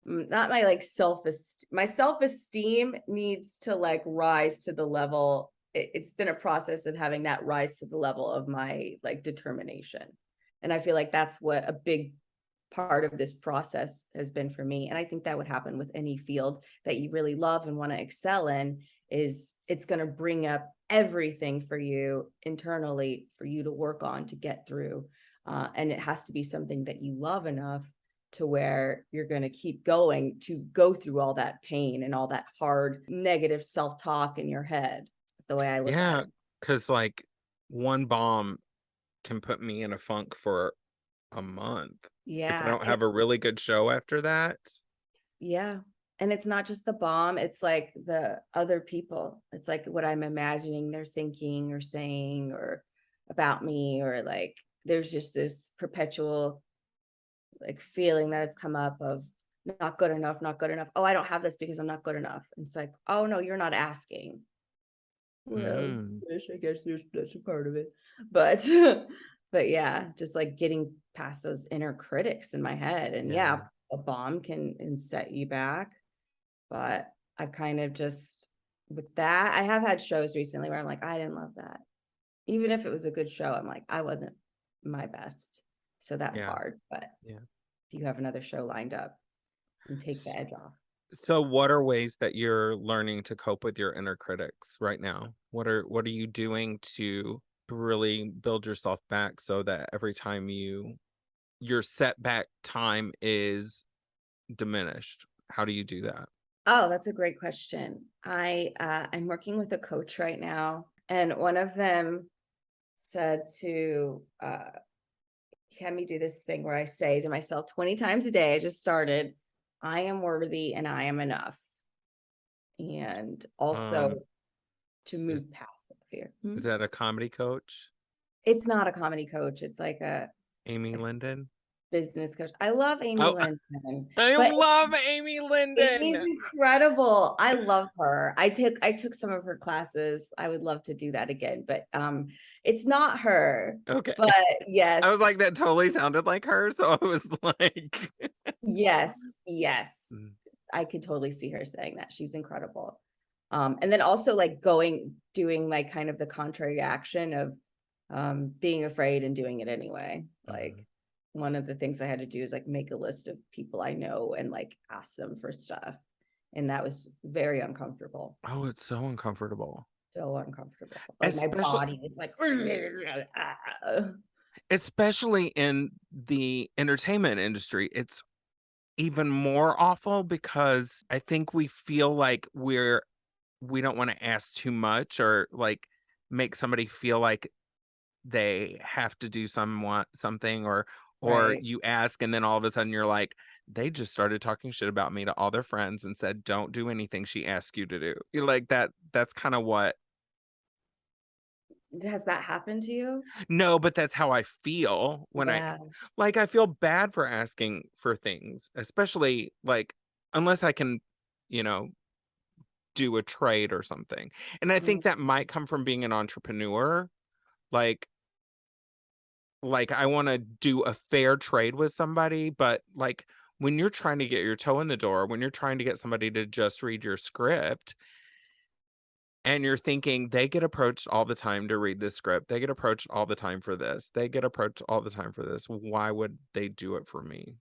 [SPEAKER 2] Not my like my self-esteem needs to like rise to the level. It's been a process of having that rise to the level of my like determination. And I feel like that's what a big part of this process has been for me. And I think that would happen with any field that you really love and want to excel in. Is it's going to bring up everything for you internally for you to work on to get through. And it has to be something that you love enough to where you're going to keep going to go through all that pain and all that hard negative self-talk in your head. That's the way I look at it.
[SPEAKER 3] Because like one bomb can put me in a funk for a month.
[SPEAKER 2] Yeah.
[SPEAKER 3] If I don't have a really good show after that.
[SPEAKER 2] Yeah. And it's not just the bomb, it's like the other people. It's like what I'm imagining they're thinking or saying or about me, or like there's just this perpetual like feeling that has come up of not good enough, not good enough. Oh, I don't have this because I'm not good enough. And it's like, oh no, you're not asking. Well, I guess that's a part of it. But but yeah, just like getting past those inner critics in my head. And yeah, a bomb can set you back. But I've kind of just with that, I have had shows recently where I'm like, I didn't love that. Even if it was a good show, I'm like, I wasn't my best. So that's hard. But if you have another show lined up, and take the edge off.
[SPEAKER 3] So what are ways that you're learning to cope with your inner critics right now? What are you doing to really build yourself back so that every time your setback time is diminished? How do you do that?
[SPEAKER 2] Oh, that's a great question. I'm working with a coach right now, and one of them said to have me do this thing where I say to myself 20 times a day, I just started, I am worthy and I am enough. And also to move past the fear.
[SPEAKER 3] Is that a comedy coach?
[SPEAKER 2] It's not a comedy coach. It's like a
[SPEAKER 3] Amy Linden?
[SPEAKER 2] business coach. I love Amy Linden.
[SPEAKER 3] I love Amy Linden.
[SPEAKER 2] Amy's incredible. I love her. I took some of her classes. I would love to do that again, but it's not her.
[SPEAKER 3] Okay.
[SPEAKER 2] But yes.
[SPEAKER 3] I was like, that totally sounded like her. So I was like,
[SPEAKER 2] yes. I could totally see her saying that. She's incredible. And then also like doing like kind of the contrary action of being afraid and doing it anyway. Like one of the things I had to do is like make a list of people I know and like ask them for stuff. And that was very uncomfortable.
[SPEAKER 3] Oh, it's so uncomfortable.
[SPEAKER 2] So uncomfortable. Like my body is like,
[SPEAKER 3] especially in the entertainment industry, it's even more awful because I think we feel like we don't want to ask too much or like make somebody feel like they have to do something, or Or
[SPEAKER 2] Right.
[SPEAKER 3] you ask and then all of a sudden you're like, they just started talking shit about me to all their friends and said, don't do anything she asked you to do. You're like that's kind of what.
[SPEAKER 2] Has that happened to you?
[SPEAKER 3] No, but that's how I feel when
[SPEAKER 2] Yeah.
[SPEAKER 3] I feel bad for asking for things, especially like unless I can, you know, do a trade or something. And I
[SPEAKER 2] Mm,
[SPEAKER 3] think that might come from being an entrepreneur. Like I want to do a fair trade with somebody, but like when you're trying to get your toe in the door, when you're trying to get somebody to just read your script and you're thinking they get approached all the time to read this script, they get approached all the time for this, they get approached all the time for this. Why would they do it for me?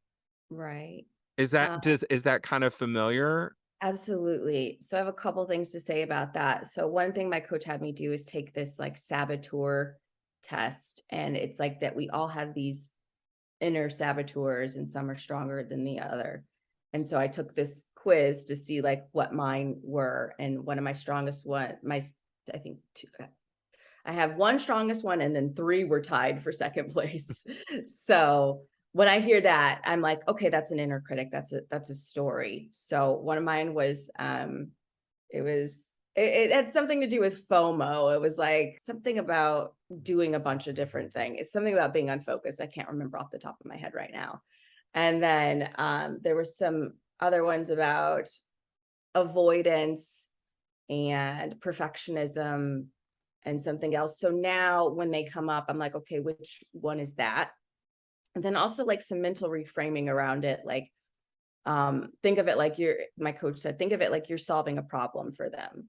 [SPEAKER 2] right.
[SPEAKER 3] Is that kind of familiar?
[SPEAKER 2] Absolutely. So I have a couple things to say about that. So one thing my coach had me do is take this like saboteur test. And it's like that we all have these inner saboteurs and some are stronger than the other. And so I took this quiz to see like what mine were. And one of my strongest I think two, I have one strongest one and then three were tied for second place. So when I hear that, I'm like, okay, that's an inner critic. That's a story. So one of mine was it had something to do with FOMO. It was like something about doing a bunch of different things. It's something about being unfocused. I can't remember off the top of my head right now. And then there were some other ones about avoidance and perfectionism and something else. So now when they come up, I'm like, okay, which one is that? And then also like some mental reframing around it. Like, think of it like my coach said, think of it like you're solving a problem for them.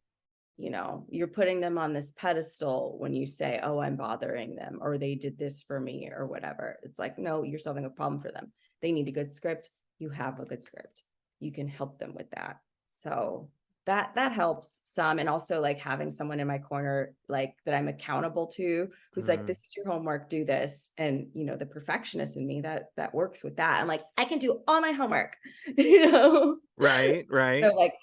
[SPEAKER 2] You're putting them on this pedestal when you say, oh, I'm bothering them, or they did this for me, or whatever. It's like, no, you're solving a problem for them. They need a good script. You have a good script. You can help them with that. So that helps some. And also like having someone in my corner, like that I'm accountable to, who's like, this is your homework, do this. And the perfectionist in me that works with that. I'm like, I can do all my homework,
[SPEAKER 3] Right, right.
[SPEAKER 2] So like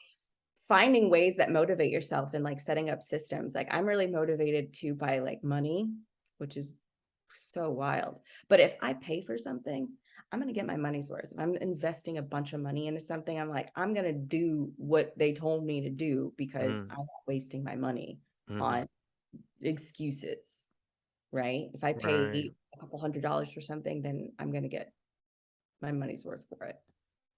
[SPEAKER 2] finding ways that motivate yourself and like setting up systems. Like I'm really motivated to by like money, which is so wild. But if I pay for something, I'm going to get my money's worth. If I'm investing a bunch of money into something, I'm like, I'm going to do what they told me to do because I'm not wasting my money on excuses, right? If I
[SPEAKER 3] Right.
[SPEAKER 2] pay a couple $100s for something, then I'm going to get my money's worth for it.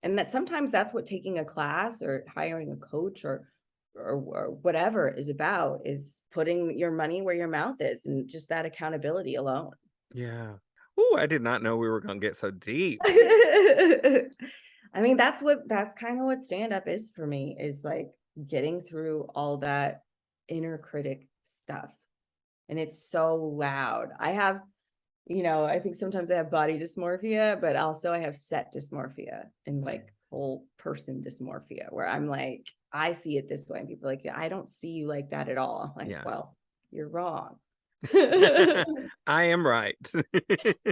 [SPEAKER 2] And that sometimes that's what taking a class or hiring a coach or whatever is about, is putting your money where your mouth is, and just that accountability alone.
[SPEAKER 3] Yeah. Oh, I did not know we were gonna get so deep.
[SPEAKER 2] I mean, that's kind of what stand-up is for me, is like getting through all that inner critic stuff. And it's so loud. I think sometimes I have body dysmorphia, but also I have set dysmorphia and like whole person dysmorphia, where I'm like, I see it this way. And people are like, I don't see you like that at all. I'm like,
[SPEAKER 3] Yeah.
[SPEAKER 2] well, you're wrong.
[SPEAKER 3] I am right.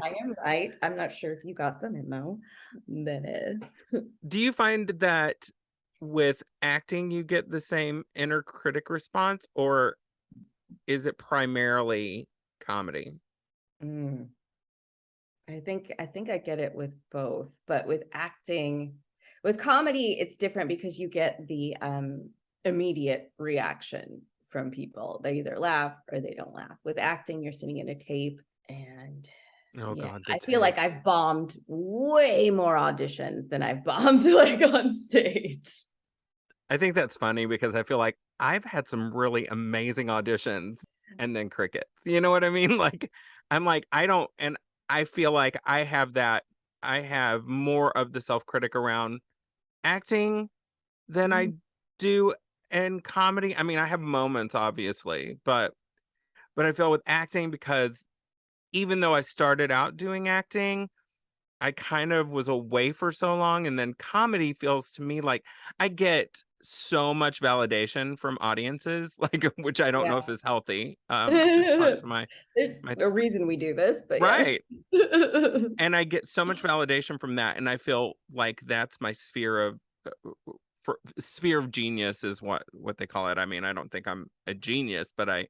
[SPEAKER 2] I am right. I'm not sure if you got the memo.
[SPEAKER 3] Do you find that with acting you get the same inner critic response, or is it primarily comedy?
[SPEAKER 2] I think I get it with both, but with comedy, it's different because you get the immediate reaction from people. They either laugh or they don't laugh. With acting, you're sitting in a tape, and
[SPEAKER 3] Oh God, the
[SPEAKER 2] I feel like
[SPEAKER 3] tapes.
[SPEAKER 2] I've bombed way more auditions than I've bombed like on stage.
[SPEAKER 3] I think that's funny because I feel like I've had some really amazing auditions and then crickets. You know what I mean? Like I'm like, I don't, and I feel like I have more of the self-critic around acting than I do in comedy. I mean, I have moments obviously, but I feel with acting, because even though I started out doing acting, I kind of was away for so long, and then comedy feels to me like I get so much validation from audiences, like which I don't know if is healthy. I should talk to
[SPEAKER 2] There's
[SPEAKER 3] my
[SPEAKER 2] a reason we do this, but yes.
[SPEAKER 3] right. And I get so much validation from that, and I feel like that's my sphere of sphere of genius is what they call it. I mean, I don't think I'm a genius, but I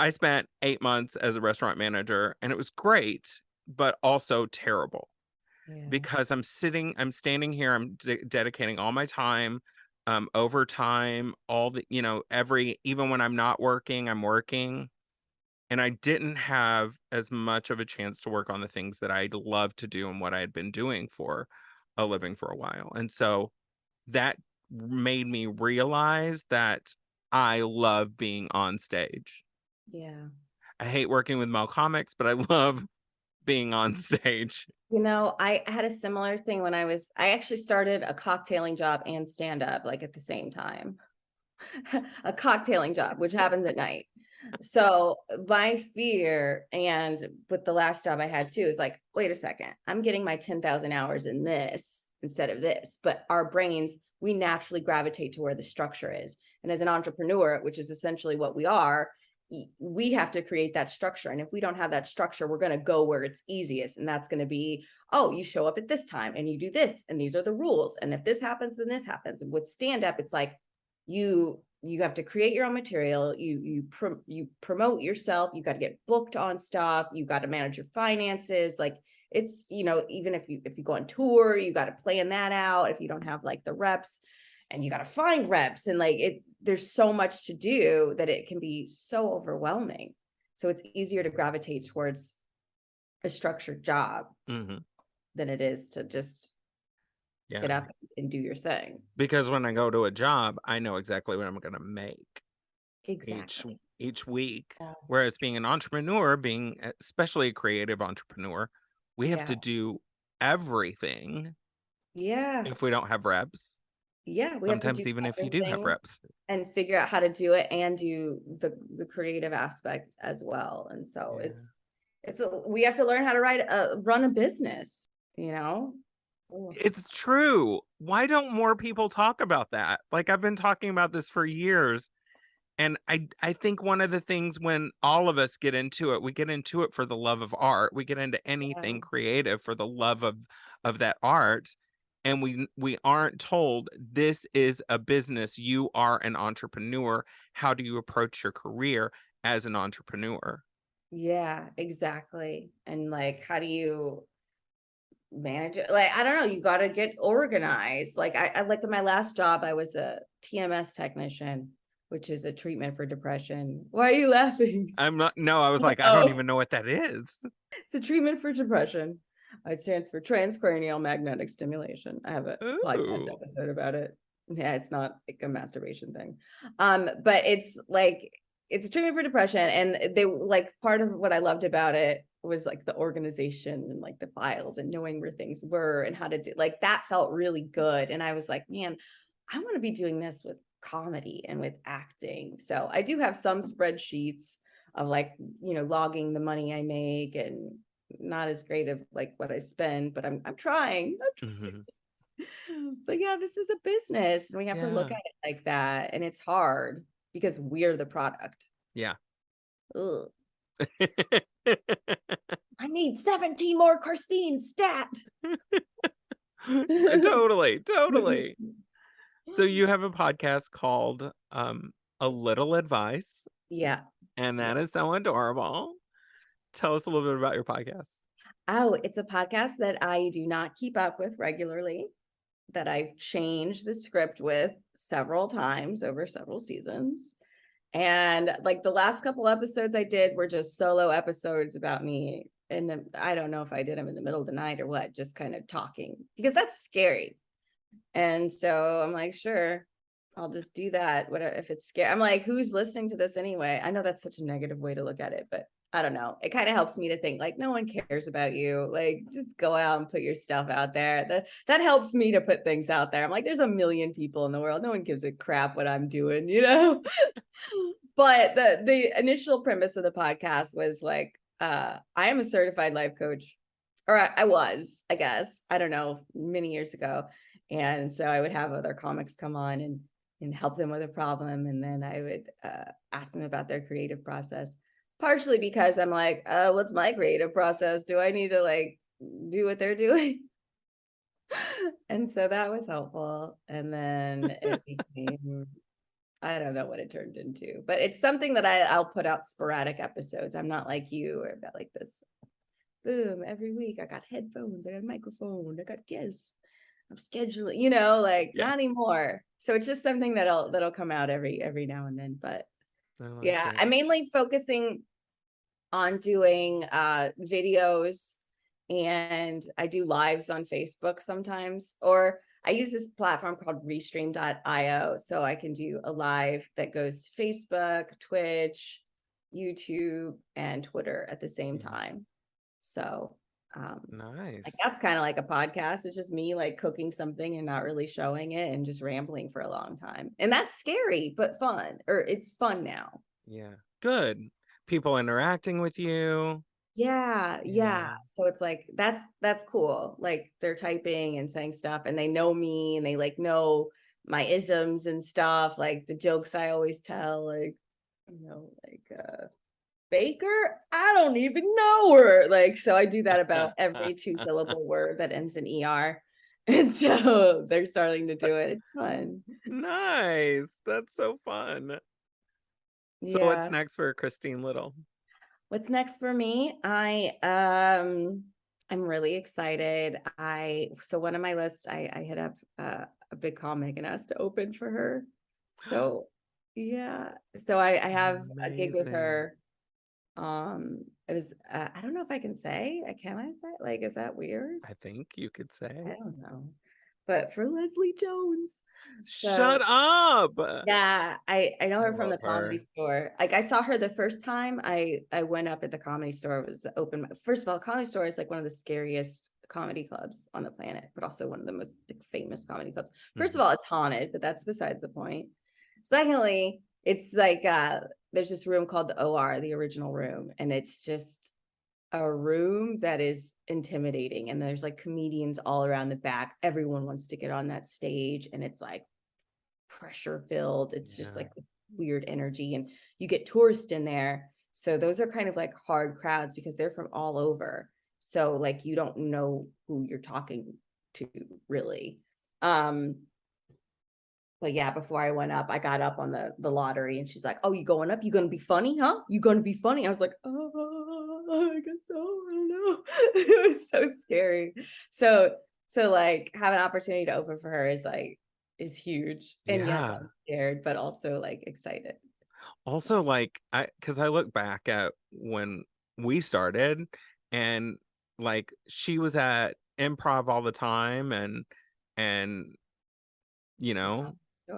[SPEAKER 3] spent 8 months as a restaurant manager, and it was great, but also terrible. because I'm standing here, I'm dedicating all my time, overtime, all the, even when I'm not working, I'm working. And I didn't have as much of a chance to work on the things that I'd love to do and what I had been doing for a living for a while. And so that made me realize that I love being on stage.
[SPEAKER 2] Yeah.
[SPEAKER 3] I hate working with male comics, but I love being on stage.
[SPEAKER 2] I had a similar thing when I actually started a cocktailing job and stand up like at the same time. A cocktailing job, which happens at night. So my fear, and with the last job I had too, is like, wait a second, I'm getting my 10,000 hours in this instead of this. But our brains, we naturally gravitate to where the structure is. And as an entrepreneur, which is essentially what we are, we have to create that structure. And if we don't have that structure, we're going to go where it's easiest. And that's going to be, oh, you show up at this time and you do this, and these are the rules. And if this happens, then this happens. And with stand up, it's like, you have to create your own material. You promote yourself. You got to get booked on stuff. You got to manage your finances. Like it's, even if you go on tour, you got to plan that out. If you don't have like the reps, and you got to find reps, and there's so much to do that it can be so overwhelming. So it's easier to gravitate towards a structured job than it is to just get up and do your thing.
[SPEAKER 3] Because when I go to a job, I know exactly what I'm going to make each week. Whereas being an entrepreneur, being especially a creative entrepreneur, we have to do everything.
[SPEAKER 2] Yeah.
[SPEAKER 3] If we don't have reps.
[SPEAKER 2] Yeah. We
[SPEAKER 3] Sometimes
[SPEAKER 2] have to do
[SPEAKER 3] even if you do have reps.
[SPEAKER 2] And figure out how to do it and do the creative aspect as well. And so we have to learn how to run a business,
[SPEAKER 3] It's true. Why don't more people talk about that? Like I've been talking about this for years. And I think one of the things when all of us get into it, we get into it for the love of art. We get into anything creative for the love of that art. And we aren't told this is a business. You are an entrepreneur. How do you approach your career as an entrepreneur?
[SPEAKER 2] Yeah, exactly. And how do you manage it? I don't know, you got to get organized. I like in my last job, I was a TMS technician, which is a treatment for depression. Why are you laughing?
[SPEAKER 3] I was like, I don't even know what that is.
[SPEAKER 2] It's a treatment for depression. It stands for transcranial magnetic stimulation. I have a podcast episode about it. Yeah, it's not like a masturbation thing. But it's a treatment for depression. And they part of what I loved about it was the organization and the files and knowing where things were and how to do that felt really good. And I was like, man, I want to be doing this with comedy and with acting. So I do have some spreadsheets of logging the money I make, and not as great of what I spend, but I'm trying. But yeah, this is a business and we have to look at it like that. And it's hard because we're the product.
[SPEAKER 3] Yeah.
[SPEAKER 2] Ugh. I need 17 more Christine stat.
[SPEAKER 3] Totally. So you have a podcast called A Little Advice.
[SPEAKER 2] Yeah.
[SPEAKER 3] And that is so adorable. Tell us a little bit about your podcast.
[SPEAKER 2] Oh, it's a podcast that I do not keep up with regularly, that I've changed the script with several times over several seasons. And the last couple episodes I did were just solo episodes about me. And I don't know if I did them in the middle of the night or what, just kind of talking, because that's scary. And so I'm like, sure, I'll just do that. What if it's scary? I'm like, who's listening to this anyway? I know that's such a negative way to look at it, but I don't know. It kind of helps me to think no one cares about you. Just go out and put your stuff out there. That helps me to put things out there. I'm like, there's a million people in the world. No one gives a crap what I'm doing, But the initial premise of the podcast was I am a certified life coach, or I was, I guess, I don't know, many years ago. And so I would have other comics come on and help them with a problem. And then I would ask them about their creative process, partially because I'm like, what's my creative process? Do I need to do what they're doing? And so that was helpful. And then it became, I don't know what it turned into, but it's something that I'll put out sporadic episodes. I'm not like you, or about this boom, every week. I got headphones, I got a microphone, I got guests. I'm scheduling, you know, like
[SPEAKER 3] Yeah.
[SPEAKER 2] not anymore. So it's just something that'll come out every now and then. But
[SPEAKER 3] I like
[SPEAKER 2] yeah,
[SPEAKER 3] it.
[SPEAKER 2] I'm mainly focusing on doing videos, and I do lives on Facebook sometimes, or I use this platform called restream.io, so I can do a live that goes to Facebook, Twitch, YouTube, and Twitter at the same time. So
[SPEAKER 3] Nice.
[SPEAKER 2] like that's kind of like a podcast. It's just me like cooking something and not really showing it and just rambling for a long time. And that's scary, but fun. Or it's fun now.
[SPEAKER 3] Yeah. Good. People interacting with you.
[SPEAKER 2] Yeah. So it's like that's cool. Like they're typing and saying stuff and they know me and they like know my isms and stuff, like the jokes I always tell, like, you know, like Baker, I don't even know her. Like, so I do that about every 2-syllable word that ends in ER. And so they're starting to do it. It's fun.
[SPEAKER 3] Nice. That's so fun. So what's
[SPEAKER 2] Yeah.
[SPEAKER 3] next for Christine Little?
[SPEAKER 2] What's next for me? I'm really excited. So one of my lists, I hit up a big comic and asked to open for her. So yeah. So I have a gig with
[SPEAKER 3] Amazing.
[SPEAKER 2] her. It was I don't know if I can say. Can I say? Like, is that weird?
[SPEAKER 3] I think you could
[SPEAKER 2] I
[SPEAKER 3] say.
[SPEAKER 2] don't know. But for Leslie Jones.
[SPEAKER 3] Shut up.
[SPEAKER 2] Yeah, I know
[SPEAKER 3] I
[SPEAKER 2] her from the
[SPEAKER 3] love
[SPEAKER 2] Comedy
[SPEAKER 3] her.
[SPEAKER 2] Store. Like I saw her the first time I went up at the Comedy Store. It was open. First of all, Comedy Store is like one of the scariest comedy clubs on the planet, but also one of the most like, famous comedy clubs. First of all, it's haunted, but that's besides the point. Secondly, it's like there's this room called the OR, the original room, and it's just a room that is intimidating. And there's like comedians all around the back. Everyone wants to get on that stage, and it's like pressure filled. It's just like this weird energy, and you get tourists in there. So those are kind of like hard crowds because they're from all over. So like you don't know who you're talking to really. But yeah, before I went up, I got up on the lottery and she's like, "Oh, you going up? You gonna be funny, huh? You gonna be funny?" I was like, "Oh, I guess so. I don't know." It was so scary. So like have an opportunity to open for her is huge. And yes,
[SPEAKER 3] Yeah.
[SPEAKER 2] I'm scared, but also like excited.
[SPEAKER 3] Also, like, because I look back at when we started, and like she was at improv all the time, and you know,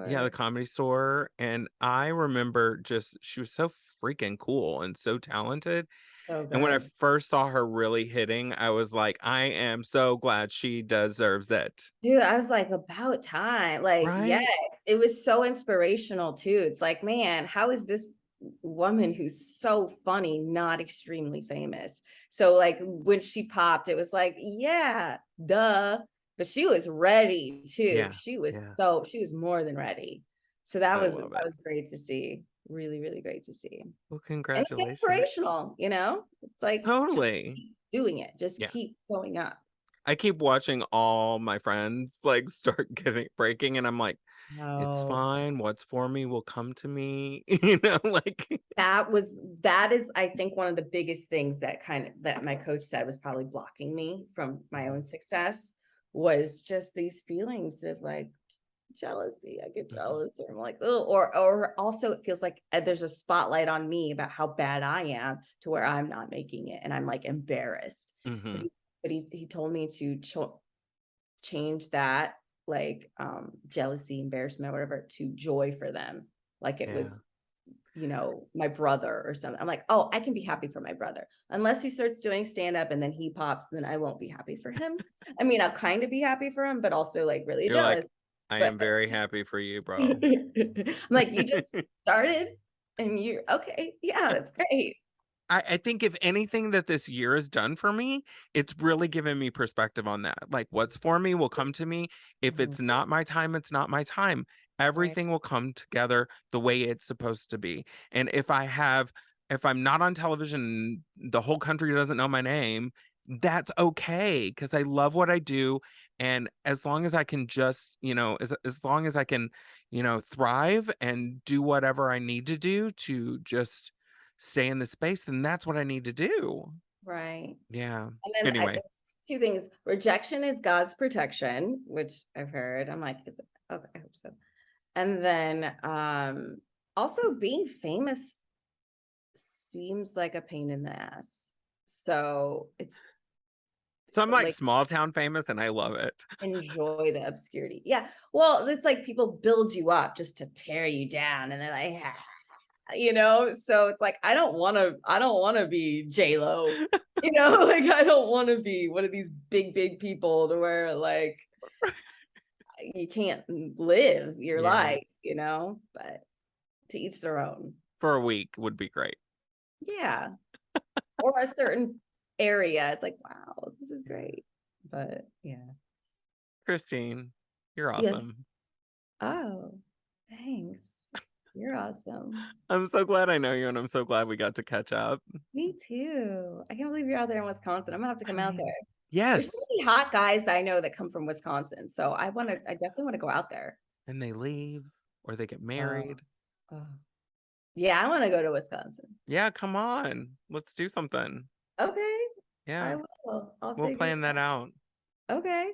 [SPEAKER 3] yeah, the
[SPEAKER 2] Sure.
[SPEAKER 3] Comedy Store, and I remember just she was so freaking cool and so talented.
[SPEAKER 2] So
[SPEAKER 3] And when I
[SPEAKER 2] good.
[SPEAKER 3] first saw her really hitting, I was like, I am so glad she deserves it.
[SPEAKER 2] Dude, I was like, about time. Like, yes,
[SPEAKER 3] Right?
[SPEAKER 2] it was so inspirational too. It's like, man, how is this woman who's so funny not extremely famous? So, like, when she popped, it was like, yeah, duh. But she was ready too.
[SPEAKER 3] Yeah.
[SPEAKER 2] She was
[SPEAKER 3] Yeah.
[SPEAKER 2] she was more than ready. So that
[SPEAKER 3] I
[SPEAKER 2] was
[SPEAKER 3] love it.
[SPEAKER 2] great to see. Really, really great to see.
[SPEAKER 3] Well,
[SPEAKER 2] And it's
[SPEAKER 3] congratulations.
[SPEAKER 2] inspirational, you know? It's like just
[SPEAKER 3] Totally.
[SPEAKER 2] keep doing it. Just
[SPEAKER 3] Yeah.
[SPEAKER 2] keep going up.
[SPEAKER 3] I keep watching all my friends like start getting breaking, and I'm like, it's
[SPEAKER 2] No.
[SPEAKER 3] fine. What's for me will come to me. You know, like
[SPEAKER 2] That is I think one of the biggest things that my coach said was probably blocking me from my own success was just these feelings of like jealousy. I get jealous, or I'm like, oh, or also it feels like there's a spotlight on me about how bad I am to where I'm not making it and I'm like embarrassed. But
[SPEAKER 3] Mhm.
[SPEAKER 2] he told me to change that, like jealousy, embarrassment, whatever, to joy for them, like it
[SPEAKER 3] Yeah.
[SPEAKER 2] was, you know, my brother or something. I'm like, oh, I can be happy for my brother. Unless he starts doing stand up and then he pops, then I won't be happy for him. I mean, I'll kind of be happy for him, but also like really
[SPEAKER 3] You're like,
[SPEAKER 2] jealous.
[SPEAKER 3] I
[SPEAKER 2] But
[SPEAKER 3] am very happy for you, bro.
[SPEAKER 2] I'm like, you just started and you're okay. Yeah, that's great.
[SPEAKER 3] I think if anything that this year has done for me, it's really given me perspective on that. Like what's for me will come to me. If
[SPEAKER 2] Mhm.
[SPEAKER 3] it's not my time, it's not my time.
[SPEAKER 2] Right.
[SPEAKER 3] Everything will come together the way it's supposed to be. And if I'm not on television, the whole country doesn't know my name, that's okay because I love what I do. And as long as I can just, as long as I can, thrive and do whatever I need to do to just stay in the space, then that's what I need to do.
[SPEAKER 2] Right.
[SPEAKER 3] Yeah.
[SPEAKER 2] And then
[SPEAKER 3] Anyway.
[SPEAKER 2] two things. Rejection is God's protection, which I've heard. I'm like, is it? Okay, I hope so. And then also being famous seems like a pain in the ass. So
[SPEAKER 3] I'm like small town famous and I love it.
[SPEAKER 2] Enjoy the obscurity. Yeah. Well, it's like people build you up just to tear you down. And they're like, so it's like, I don't want to be J-Lo, like I don't want to be one of these big people to where like you can't live your life, but to each their own.
[SPEAKER 3] For a week would be great.
[SPEAKER 2] Yeah. Or a certain area. It's like, wow, this is great. But yeah.
[SPEAKER 3] Christine, you're awesome.
[SPEAKER 2] Yeah. Oh, thanks. You're awesome.
[SPEAKER 3] I'm so glad I know you, and I'm so glad we got to catch up.
[SPEAKER 2] Me too. I can't believe you're out there in Wisconsin. I'm gonna have to come out there.
[SPEAKER 3] Yes.
[SPEAKER 2] There's so many hot guys that I know that come from Wisconsin. So I definitely want to go out there.
[SPEAKER 3] And they leave or they get married.
[SPEAKER 2] Yeah, I want to go to Wisconsin.
[SPEAKER 3] Yeah, come on. Let's do something.
[SPEAKER 2] Okay.
[SPEAKER 3] Yeah.
[SPEAKER 2] I will.
[SPEAKER 3] We'll plan that out. Okay.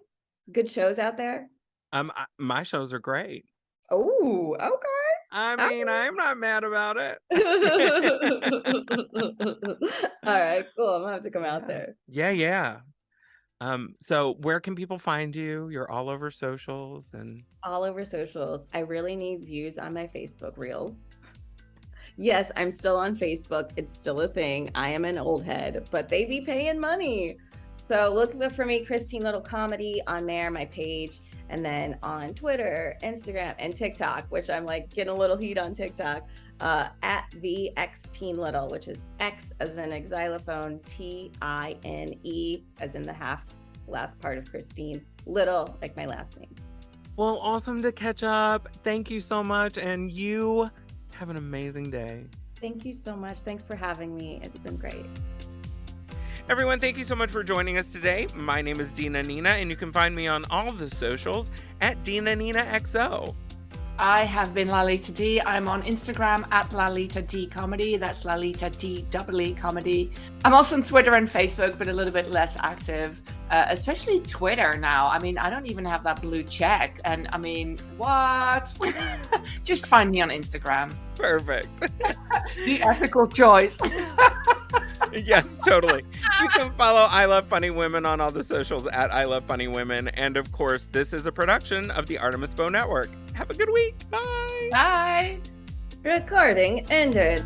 [SPEAKER 2] Good shows out there?
[SPEAKER 3] My shows are great.
[SPEAKER 2] Oh, okay.
[SPEAKER 3] I mean, I'm not mad about it.
[SPEAKER 2] All right, cool. I'm gonna have to come out there.
[SPEAKER 3] Yeah. So where can people find you? You're all over socials and
[SPEAKER 2] all over socials. I really need views on my Facebook reels. Yes, I'm still on Facebook. It's still a thing. I am an old head, but they be paying money. So look for me, Christine Little Comedy, on there, my page. And then on Twitter, Instagram, and TikTok, which I'm like getting a little heat on TikTok, at the X Teen Little, which is X as in a xylophone, TINE as in the last part of Christine, Little, like my last name.
[SPEAKER 3] Well, awesome to catch up. Thank you so much. And you have an amazing day.
[SPEAKER 2] Thank you so much. Thanks for having me. It's been great.
[SPEAKER 3] Everyone, thank you so much for joining us today. My name is Dina Nina, and you can find me on all the socials at Dina Nina XO.
[SPEAKER 4] I have been Lalita D. I'm on Instagram at Lalita D Comedy. That's Lalita D Comedy. I'm also on Twitter and Facebook, but a little bit less active, especially Twitter now. I mean, I don't even have that blue check. And I mean, what? Just find me on Instagram.
[SPEAKER 3] Perfect.
[SPEAKER 4] The ethical choice.
[SPEAKER 3] Yes, totally. You can follow I Love Funny Women on all the socials at I Love Funny Women. And of course, this is a production of the Artemis Bow Network. Have a good week. Bye.
[SPEAKER 4] Bye.
[SPEAKER 2] Recording ended.